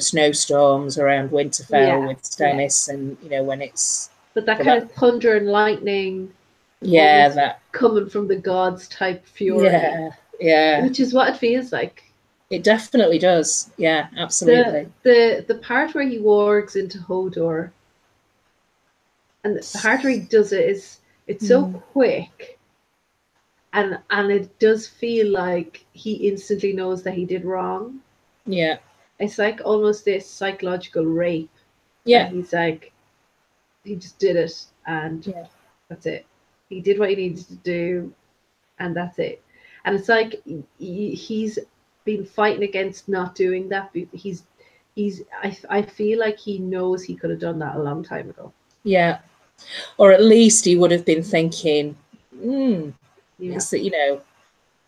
snowstorms around Winterfell with Stannis, and when it's that kind of thunder and lightning, that coming from the gods type fury, which is what it feels like. It definitely does. Yeah, absolutely. The part where he wargs into Hodor, and the part where he does it it's so quick, and it does feel like he instantly knows that he did wrong. Yeah, it's like almost this psychological rape. Yeah, he's like, he just did it, and that's it. He did what he needed to do, and that's it. And it's like he's been fighting against not doing that. I feel like he knows he could have done that a long time ago. Yeah, or at least he would have been thinking, is that,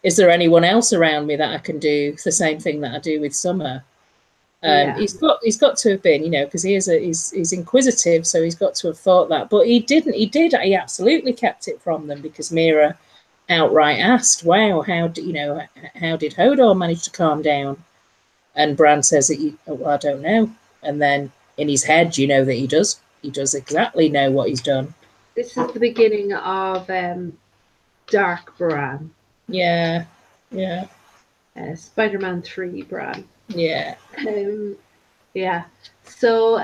is there anyone else around me that I can do the same thing that I do with Summer? He's got to have been, because he's inquisitive, so he's got to have thought that. But he didn't. He absolutely kept it from them, because Mira outright asked, "Wow, how did Hodor manage to calm down?" And Bran says that I don't know. And then in his head, that he does. He does exactly know what he's done. This is the beginning of Dark Bran. Yeah. Spider-Man 3 Bran. Yeah. So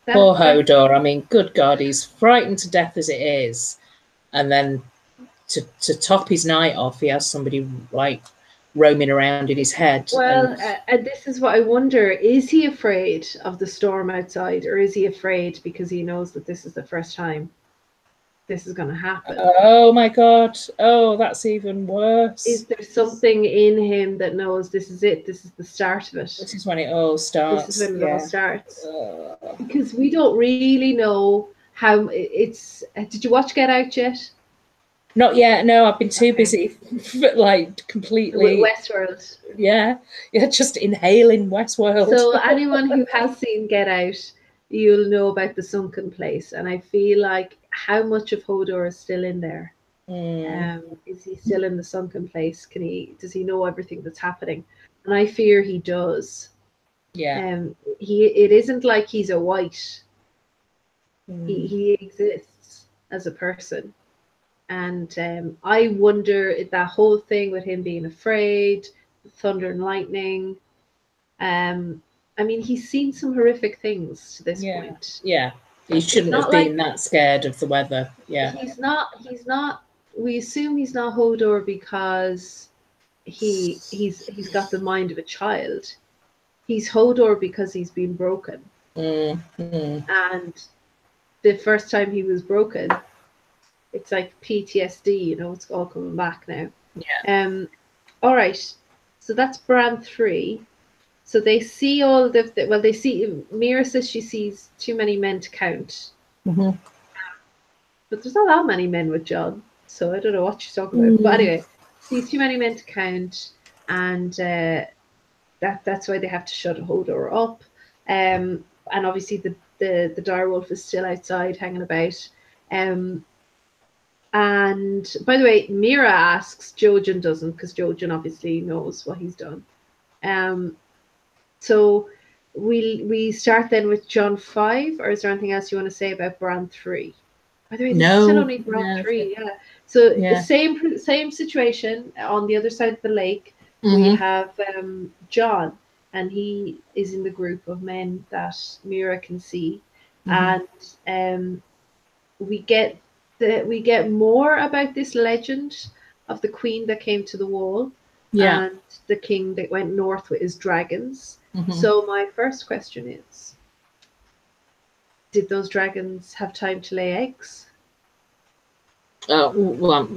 poor Hodor. I mean, good God, he's frightened to death as it is. And then to top his night off, he has somebody like roaming around in his head. Well, and this is what I wonder, is he afraid of the storm outside, or is he afraid because he knows that this is the first time this is going to happen? Oh my God. Oh, that's even worse. Is there something in him that knows this is it? This is the start of it. This is when it all starts. This is when it all starts. Because we don't really know how it's... Did you watch Get Out yet? Not yet. No, I've been too busy, like completely... With Westworld. Yeah, just inhaling Westworld. So anyone who has seen Get Out, you'll know about the sunken place. And I feel like how much of Hodor is still in there? Is he still in the sunken place? Does he know everything that's happening? And I fear he does. Yeah. It isn't like he's a white. He exists as a person. And I wonder if that whole thing with him being afraid, thunder and lightning. I mean, he's seen some horrific things to this point. Yeah. He shouldn't have been that scared of the weather. Yeah. He's not. We assume he's not Hodor because he's got the mind of a child. He's Hodor because he's been broken. And the first time he was broken, it's like PTSD, you know, it's all coming back now. Yeah. All right. So that's Bran 3. So they see all they see, Mira says she sees too many men to count. But there's not that many men with Jon, so I don't know what she's talking about. But anyway, sees too many men to count, and that's why they have to shut Hodor up. And obviously the direwolf is still outside hanging about. And by the way, Mira asks, Jojen doesn't, because Jojen obviously knows what he's done. So we start then with Jon 5, or is there anything else you want to say about Bran 3? By the way, this is still only Bran 3, yeah. So same situation on the other side of the lake. We have Jon, and he is in the group of men that Mira can see, and we get more about this legend of the queen that came to the wall, and the king that went north with his dragons. So my first question is, did those dragons have time to lay eggs? Well,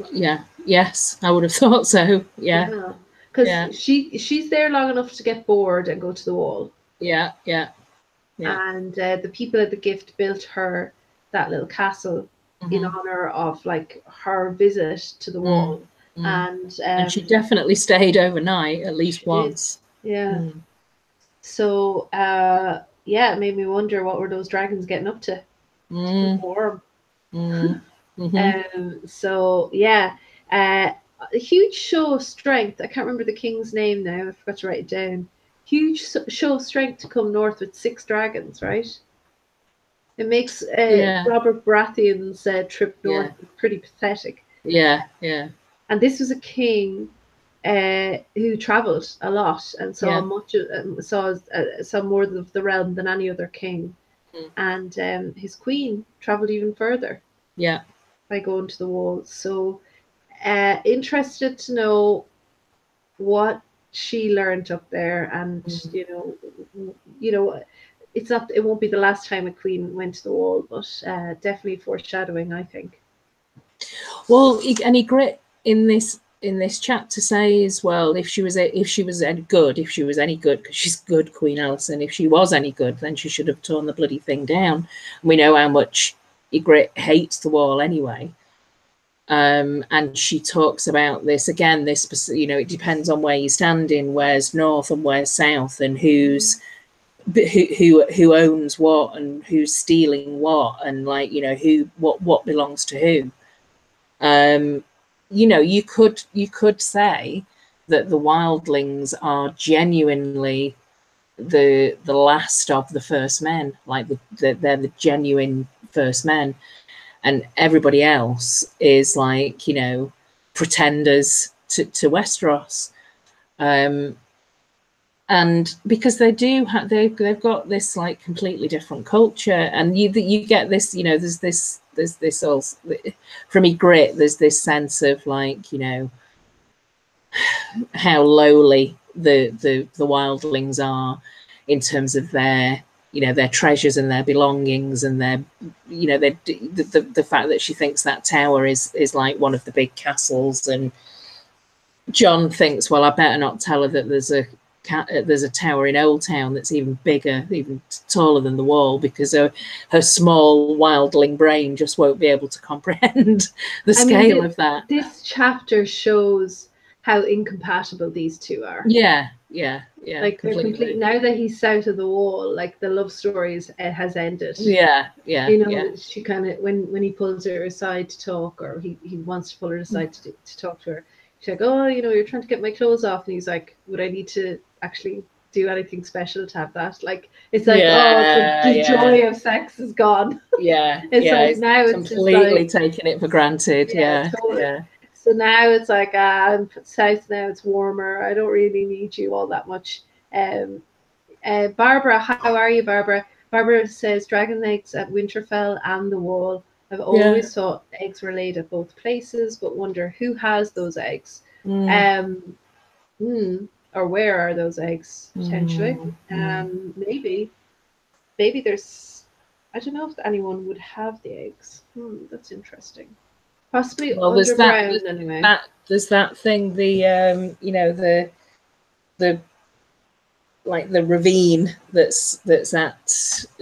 yes, I would have thought so. Yeah. Because she's there long enough to get bored and go to the wall. Yeah. And the people at the gift built her that little castle in honor of like her visit to the wall. And she definitely stayed overnight at least once. Yeah. So it made me wonder, what were those dragons getting up to? Warm. So yeah, a huge show of strength. I can't remember the king's name now. I forgot to write it down. Huge show of strength to come north with 6 dragons, right? It makes Robert Baratheon's trip north pretty pathetic. Yeah. And this was a king who travelled a lot and saw saw more of the realm than any other king. And his queen travelled even further. Yeah. By going to the walls. So interested to know what she learned up there, and you know it won't be the last time a queen went to the wall, but definitely foreshadowing, I think. Well, and Ygritte in this chapter says, well, if she was any good, because she's good, Queen Alicent, if she was any good, then she should have torn the bloody thing down. And we know how much Ygritte hates the wall anyway. And she talks about this again, it depends on where you're standing, where's north and where's south, and who owns what and who's stealing what, and what belongs to who. You could say that the wildlings are genuinely the last of the first men, like they're the genuine first men, and everybody else is pretenders to Westeros. And because they've got this completely different culture, and you get this, there's this also from Ygritte, there's this sense of how lowly the wildlings are in terms of their, you know, their treasures and their belongings, and their, you know, the fact that she thinks that tower is like one of the big castles, and Jon thinks, well, I better not tell her that there's a tower in Old Town that's even bigger, even taller than the wall, because her small wildling brain just won't be able to comprehend the scale of that. This chapter shows how incompatible these two are. Yeah. Like, they're complete. Now that he's south of the wall, like, the love stories has ended. Yeah. You know, she kind of, when he pulls her aside to talk, or he wants to pull her aside to talk to her, she's like, oh, you know, you're trying to get my clothes off, and he's like, would I need to actually do anything special to have that? Like, it's like, the joy of sex is gone. It's like, now it's completely just like, taking it for granted. Totally. So now it's like, I'm south now, it's warmer, I don't really need you all that much. Barbara, how are you, Barbara? Barbara says, dragon eggs at Winterfell and the Wall. I've always thought eggs were laid at both places, but wonder who has those eggs. Or where are those eggs, potentially? Maybe there's, I don't know if anyone would have the eggs. That's interesting. Possibly underground, anyway. There's that thing, the you know, the like the ravine that's at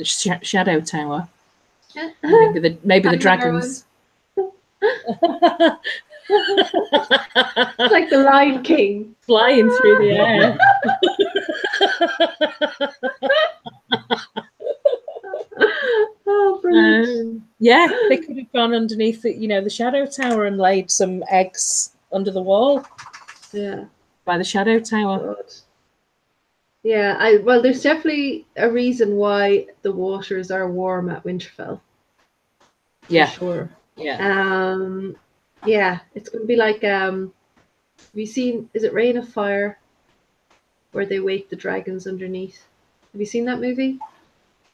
Shadow Tower. Maybe the dragons. It's like the Lion King flying through the air. Oh, brilliant. Yeah, they could have gone underneath the, you know, the Shadow Tower and laid some eggs under the wall. Yeah, by the Shadow Tower. God. Yeah, well, there's definitely a reason why the waters are warm at Winterfell. Yeah, sure. Yeah. Yeah, it's going to be like, have you seen, is it Reign of Fire, where they wake the dragons underneath? Have you seen that movie?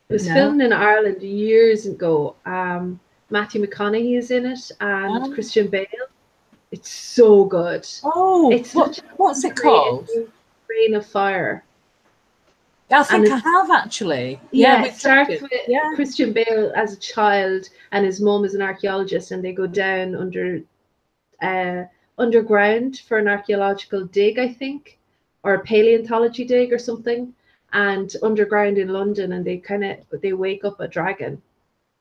It was filmed in Ireland years ago. Matthew McConaughey is in it, and Christian Bale. It's so good. Oh, it's what's it called? Reign of Fire. I think I have actually. Yeah, it starts with Christian Bale as a child, and his mom is an archaeologist, and they go down underground for an archaeological dig, I think, or a paleontology dig or something, and underground in London, and they wake up a dragon,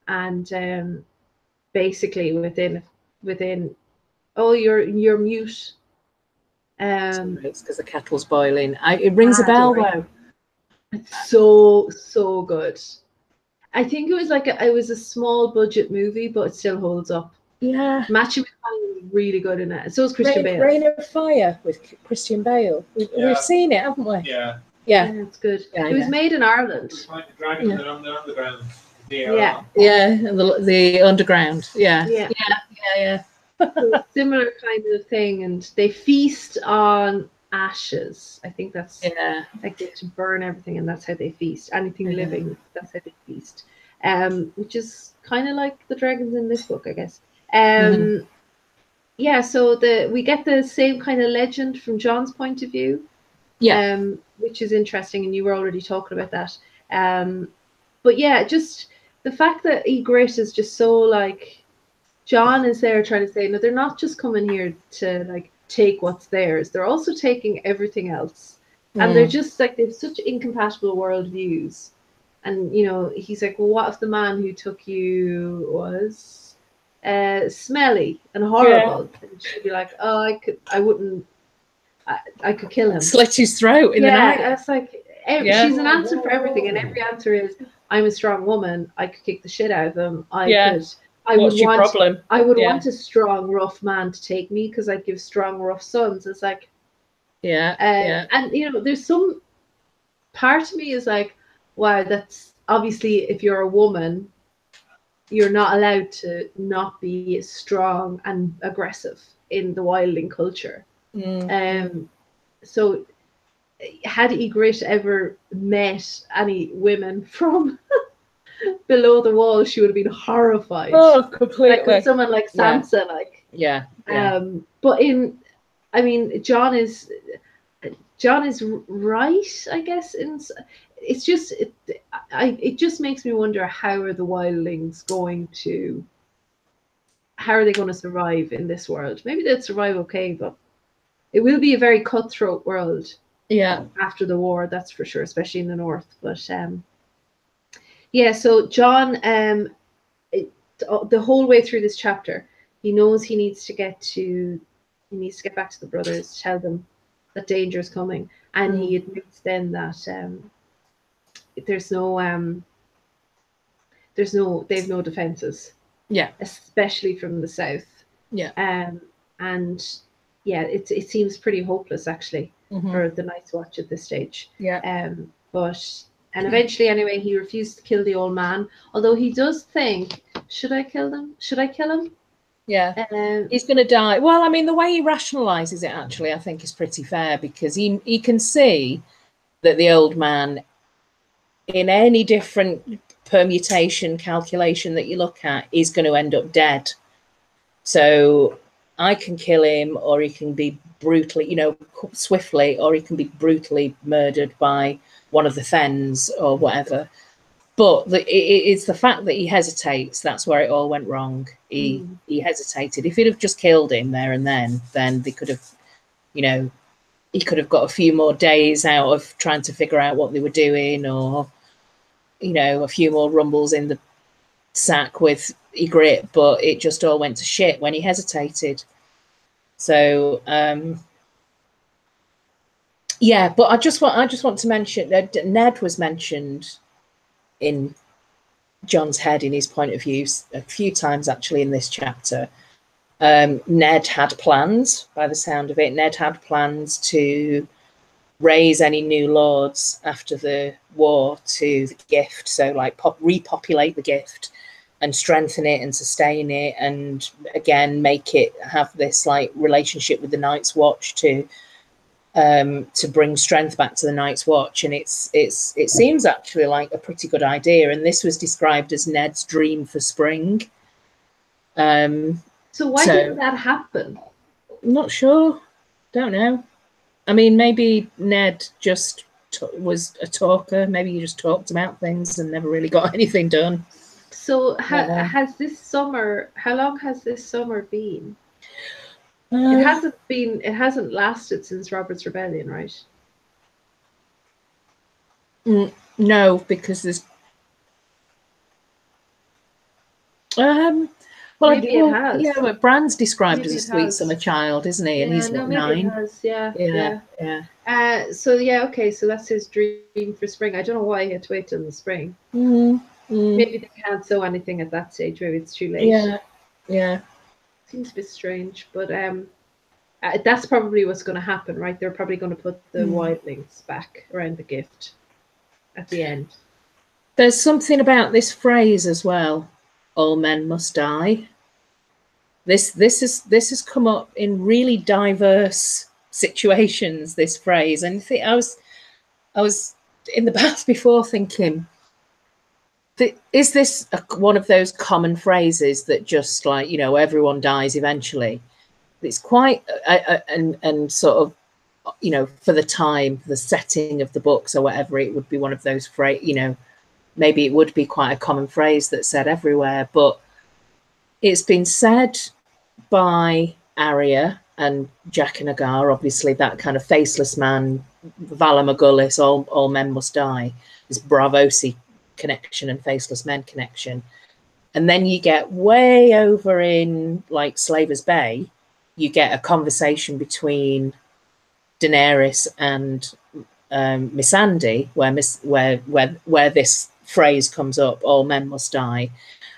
and basically within you're mute. It's because the kettle's boiling. It rings a bell though. It's so good. I think it was it was a small budget movie, but it still holds up. Yeah. Matthew McConaughey was really good in it. So is Christian Bale. Reign of Fire with Christian Bale. We've seen it, haven't we? Yeah, it's good. It was made in Ireland. It's like the dragons that are on the underground. Yeah, the underground. Yeah. So similar kind of thing, and they feast on ashes. I think that's like they have to burn everything, and that's how they feast. Anything living, that's how they feast. Which is kind of like the dragons in this book, I guess. Yeah, so we get the same kind of legend from Jon's point of view. Yeah. Which is interesting, and you were already talking about that. But yeah, just the fact that Ygritte is just so like, Jon is there trying to say, no, they're not just coming here to like take what's theirs. They're also taking everything else. And they're just like, they have such incompatible worldviews. And, you know, he's like, well, what if the man who took you was smelly and horrible? Yeah. And she'd be like, oh, I could kill him. Slit his throat in the night. Yeah, it's like, she's an answer for everything. And every answer is, I'm a strong woman. I could kick the shit out of him. I would want a strong, rough man to take me because I'd give strong, rough sons. It's like, and you know, there's some part of me is like, wow, that's obviously if you're a woman, you're not allowed to not be strong and aggressive in the wildling culture. So, had Ygritte ever met any women from below the wall, she would have been horrified. Oh, completely. Like with someone like Sansa, Yeah. But I mean, John is right, I guess. It's just it just makes me wonder, how are the wildlings going to survive in this world? Maybe they'll survive okay, but it will be a very cutthroat world. Yeah. After the war, that's for sure, especially in the north. But yeah. So John, the whole way through this chapter, he knows he needs to get back to the brothers, tell them that danger is coming, and he admits then that they've no defenses. Yeah. Especially from the south. Yeah. And yeah, it seems pretty hopeless actually for the Night's Watch at this stage. Yeah. And eventually, anyway, he refused to kill the old man, although he does think, should I kill him? Yeah. He's going to die. Well, I mean, the way he rationalizes it, actually, I think is pretty fair, because he can see that the old man, in any different permutation calculation that you look at, is going to end up dead. So I can kill him, or he can be brutally, swiftly, or he can be brutally murdered by one of the Fens or whatever. But it's the fact that he hesitates. That's where it all went wrong. He hesitated. If he'd have just killed him there and then they could have, he could have got a few more days out of trying to figure out what they were doing, or, a few more rumbles in the sack with Ygritte, but it just all went to shit when he hesitated. So, yeah, but I just want to mention that Ned was mentioned in John's head, in his point of view, a few times actually in this chapter. Ned had plans, by the sound of it. Ned had plans to raise any new lords after the war to the gift, so like repopulate the gift and strengthen it and sustain it, and again make it have this like relationship with the Night's Watch to bring strength back to the Night's Watch. And it seems actually like a pretty good idea, and this was described as Ned's dream for spring. So why didn't that happen? I'm not sure. Don't know. I mean, maybe Ned just was a talker. Maybe he just talked about things and never really got anything done. So has this summer? How long has this summer been? It hasn't lasted since Robert's Rebellion, right? No, because there's. Well, maybe it has. Yeah, but Bran's described as a sweet summer child, isn't he? And he's maybe 9. It has. Yeah. So yeah, okay. So that's his dream for spring. I don't know why he had to wait till the spring. Maybe they can't sow anything at that stage. Maybe it's too late. Yeah. Seems a bit strange, but that's probably what's going to happen, right? They're probably going to put the wildlings back around the gift at the end. There's something about this phrase as well. All men must die. This has come up in really diverse situations, this phrase. And I was in the bath before thinking, is this one of those common phrases that just like, everyone dies eventually? It's quite and sort of, for the time, the setting of the books or whatever, it would be one of those phrases, maybe it would be quite a common phrase that's said everywhere, but it's been said by Arya and Jack and Agar, obviously that kind of faceless man, Vala Morghulis, all men must die, this Braavosi connection and faceless men connection. And then you get way over in like Slaver's Bay, you get a conversation between Daenerys and Missandei, where this phrase comes up, all men must die.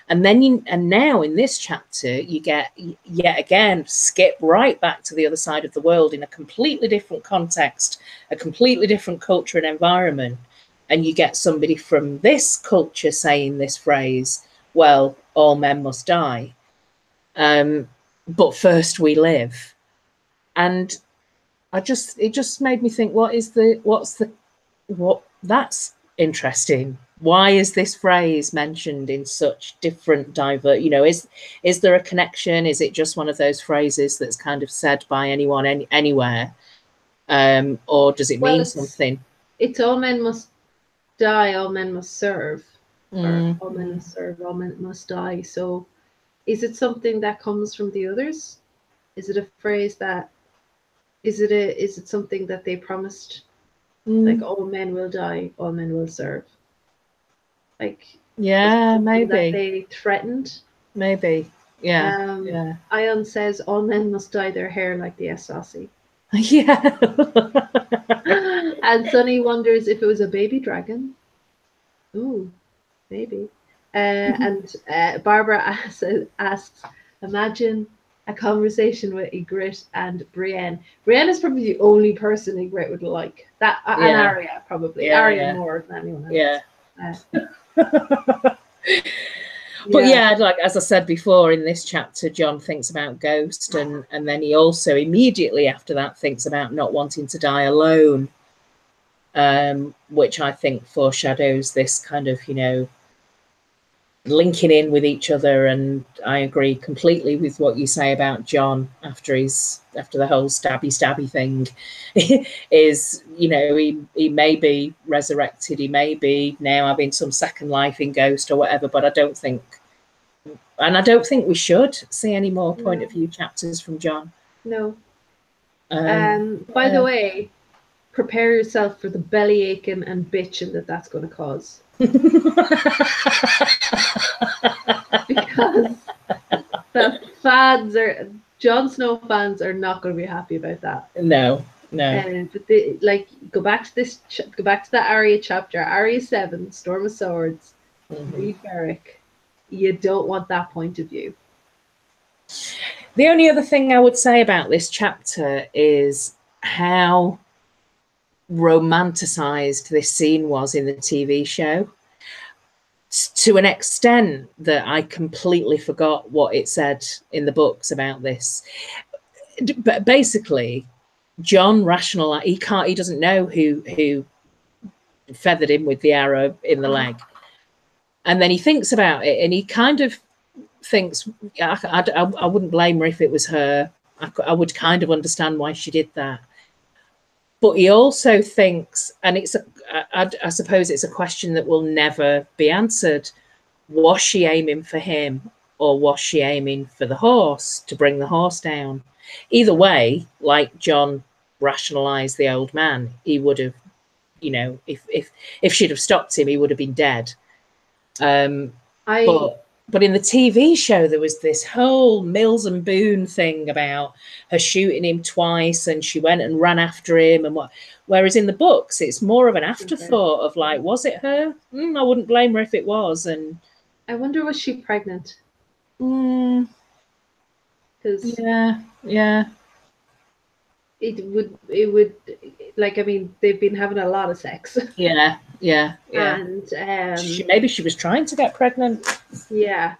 And then now in this chapter, you get yet again skip right back to the other side of the world in a completely different context, a completely different culture and environment. And you get somebody from this culture saying this phrase, well, all men must die. But first we live. And it just made me think, that's interesting. Why is this phrase mentioned in such different is there a connection? Is it just one of those phrases that's kind of said by anyone anywhere? Or does it mean something? It's all men must die, all men must serve. Or all men must serve, all men must die. So is it something that comes from the others? Is it a phrase that is it something that they promised? Like all men will die, all men will serve. Like maybe that they threatened. Maybe. Yeah. Ion says all men must dye their hair like the ASOS. Yeah. And Sunny wonders if it was a baby dragon. Ooh, maybe. And Barbara asks, imagine a conversation with Ygritte and Brienne. Brienne is probably the only person Ygritte would like. That and Arya probably. Arya more than anyone else. But like as I said before, in this chapter, Jon thinks about Ghost, and then he also immediately after that thinks about not wanting to die alone, which I think foreshadows this kind of, linking in with each other. And I agree completely with what you say about Jon after the whole stabby thing. Is he may be resurrected, he may be now having some second life in Ghost or whatever, but I don't think we should see any more point of view chapters from Jon. No. By the way, prepare yourself for the belly aching and bitching that's going to cause. Because the Jon Snow fans are not going to be happy about that. No. But go back to that Arya chapter, Arya 7, Storm of Swords, read Beric. You don't want that point of view. The only other thing I would say about this chapter is how romanticized this scene was in the TV show, to an extent that I completely forgot what it said in the books about this. But basically, Jon rationalized, he doesn't know who feathered him with the arrow in the leg. And then he thinks about it, and he kind of thinks, I wouldn't blame her if it was her. I would kind of understand why she did that. But he also thinks, and I suppose it's a question that will never be answered, was she aiming for him or was she aiming for the horse, to bring the horse down? Either way, like Jon rationalized the old man, he would have, if she'd have stopped him, he would have been dead. But in the TV show, there was this whole Mills and Boone thing about her shooting him twice, and she went and ran after him. And whereas in the books, it's more of an afterthought of like, was it her? I wouldn't blame her if it was. And I wonder, was she pregnant? Because yeah. It would like, I mean, they've been having a lot of sex. Yeah. And maybe she was trying to get pregnant. Yeah.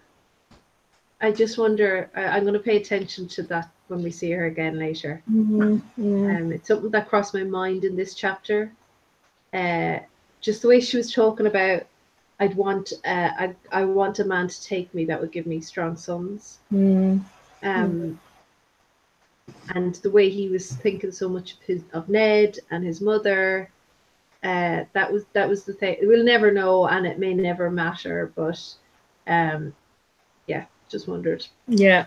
I just wonder, I'm going to pay attention to that when we see her again later. It's something that crossed my mind in this chapter. Just the way she was talking about, I want a man to take me that would give me strong sons. And the way he was thinking so much of Ned and his mother, that was the thing. We'll never know, and it may never matter. But just wondered. Yeah.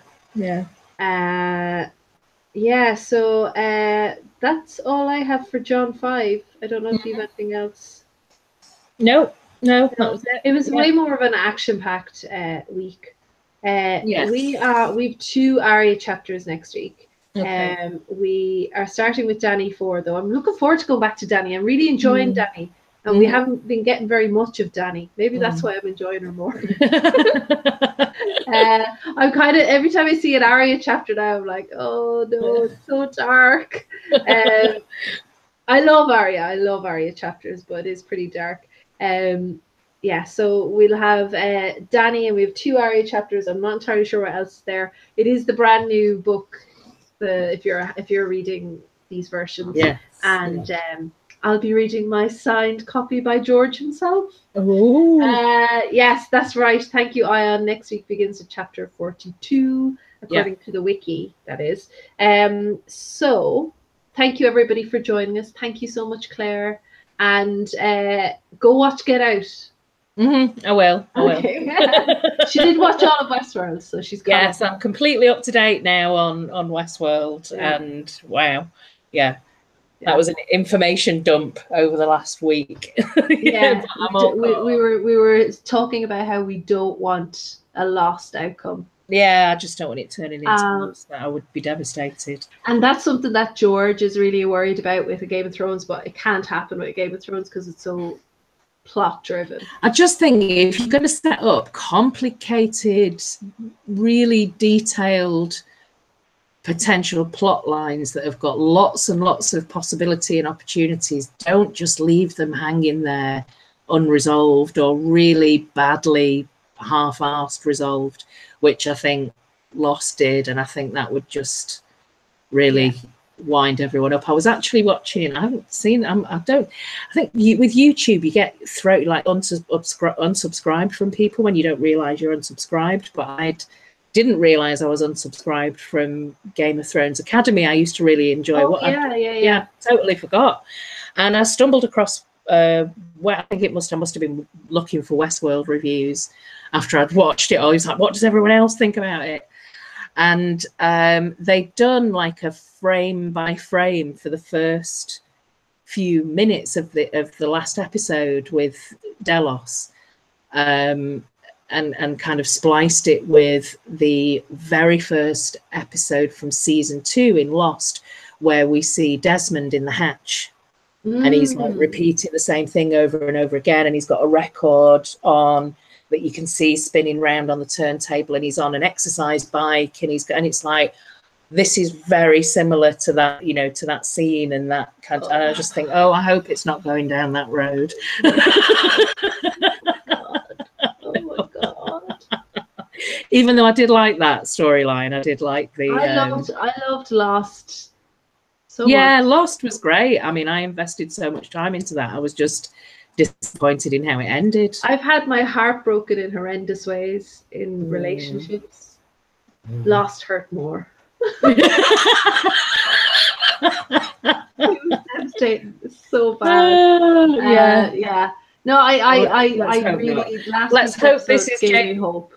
So that's all I have for Jon 5. I don't know if you have anything else. No, that was it. It was way more of an action-packed week. Yes. We have 2 Arya chapters next week. Okay. We are starting with Dany 4, though. I'm looking forward to going back to Dany. I'm really enjoying Dany, and we haven't been getting very much of Dany. Maybe that's why I'm enjoying her more. I'm kind of, every time I see an Arya chapter now, I'm like, oh no, it's so dark. I love Arya chapters, but it is pretty dark. So we'll have Dany, and we have 2 Arya chapters. I'm not entirely sure what else is there. It is the brand new book, if you're reading these versions. Yes. And I'll be reading my signed copy by George himself. Oh, yes, that's right. Thank you, Ion. Next week begins at chapter 42, according to the wiki, that is. So thank you, everybody, for joining us. Thank you so much, Claire. And go watch Get Out. I will. Okay. She did watch all of Westworld, so she's yes, I'm completely up to date now on Westworld, and wow, that was an information dump over the last week. We were talking about how we don't want a lost outcome. Yeah, I just don't want it turning into lost. I would be devastated. And that's something that George is really worried about with a Game of Thrones, but it can't happen with a Game of Thrones because it's so plot driven. I just think if you're going to set up complicated, really detailed potential plot lines that have got lots and lots of possibility and opportunities, don't just leave them hanging there unresolved or really badly half-arsed resolved, which I think Lost did, and I think that would just really wind everyone up. I was actually watching, I haven't seen, I think with YouTube you get unsubscribed from people when you don't realize you're unsubscribed, but I didn't realize I was unsubscribed from Game of Thrones Academy. I used to really enjoy totally forgot, and I stumbled across I think I must have been looking for Westworld reviews after I'd watched it. I was like, what does everyone else think about it? And they'd done like a frame by frame for the first few minutes of the last episode with Davos, and kind of spliced it with the very first episode from season 2 in Lost, where we see Desmond in the hatch. And he's like repeating the same thing over and over again, and he's got a record on that you can see spinning round on the turntable, and he's on an exercise bike, and it's like, this is very similar to that, to that scene and that kind of, and I just think, I hope it's not going down that road. Oh my god. Even though I did like that storyline, I did like the I loved Lost so much. Lost was great. I mean, I invested so much time into that. I was just disappointed in how it ended. I've had my heart broken in horrendous ways in relationships. Lost hurt more. It was devastating. So bad. No, I really let's hope this is gave me hope.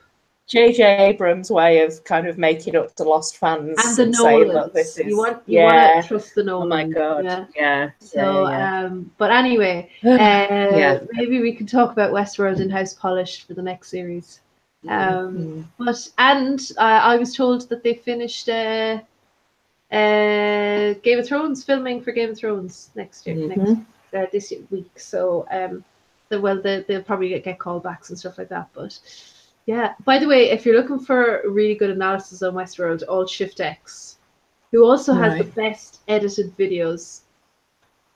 J.J. Abrams' way of kind of making up to Lost fans and the Nolans. This is, you want to trust the Nolans. Oh my god! But anyway, maybe we can talk about Westworld and House Polished for the next series. I was told that they finished Game of Thrones filming for Game of Thrones next year, this week. So they'll probably get callbacks and stuff like that, but. Yeah. By the way, if you're looking for a really good analysis on Westworld, Alt Shift X, who also has the best edited videos,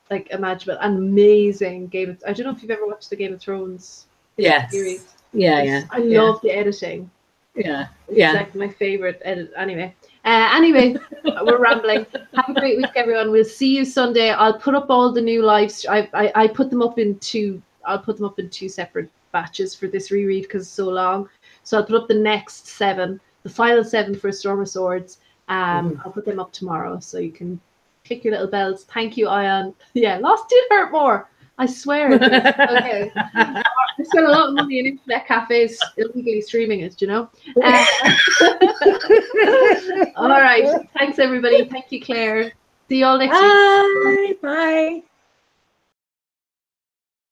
like imaginable, and amazing I don't know if you've ever watched the Game of Thrones series. I love the editing. It's like my favorite edit. Anyway, we're rambling. Have a great week, everyone. We'll see you Sunday. I'll put up all the new lives. I put them up in two. I'll put them up in 2 separate batches for this reread because it's so long. So I'll put up the next 7, the final 7 for Storm of Swords. I'll put them up tomorrow, so you can click your little bells. Thank you, Ion. Yeah, Lost did hurt more. I swear. Okay. I spent a lot of money in internet cafes illegally streaming it, All right. Thanks, everybody. Thank you, Claire. See you all next week. Bye.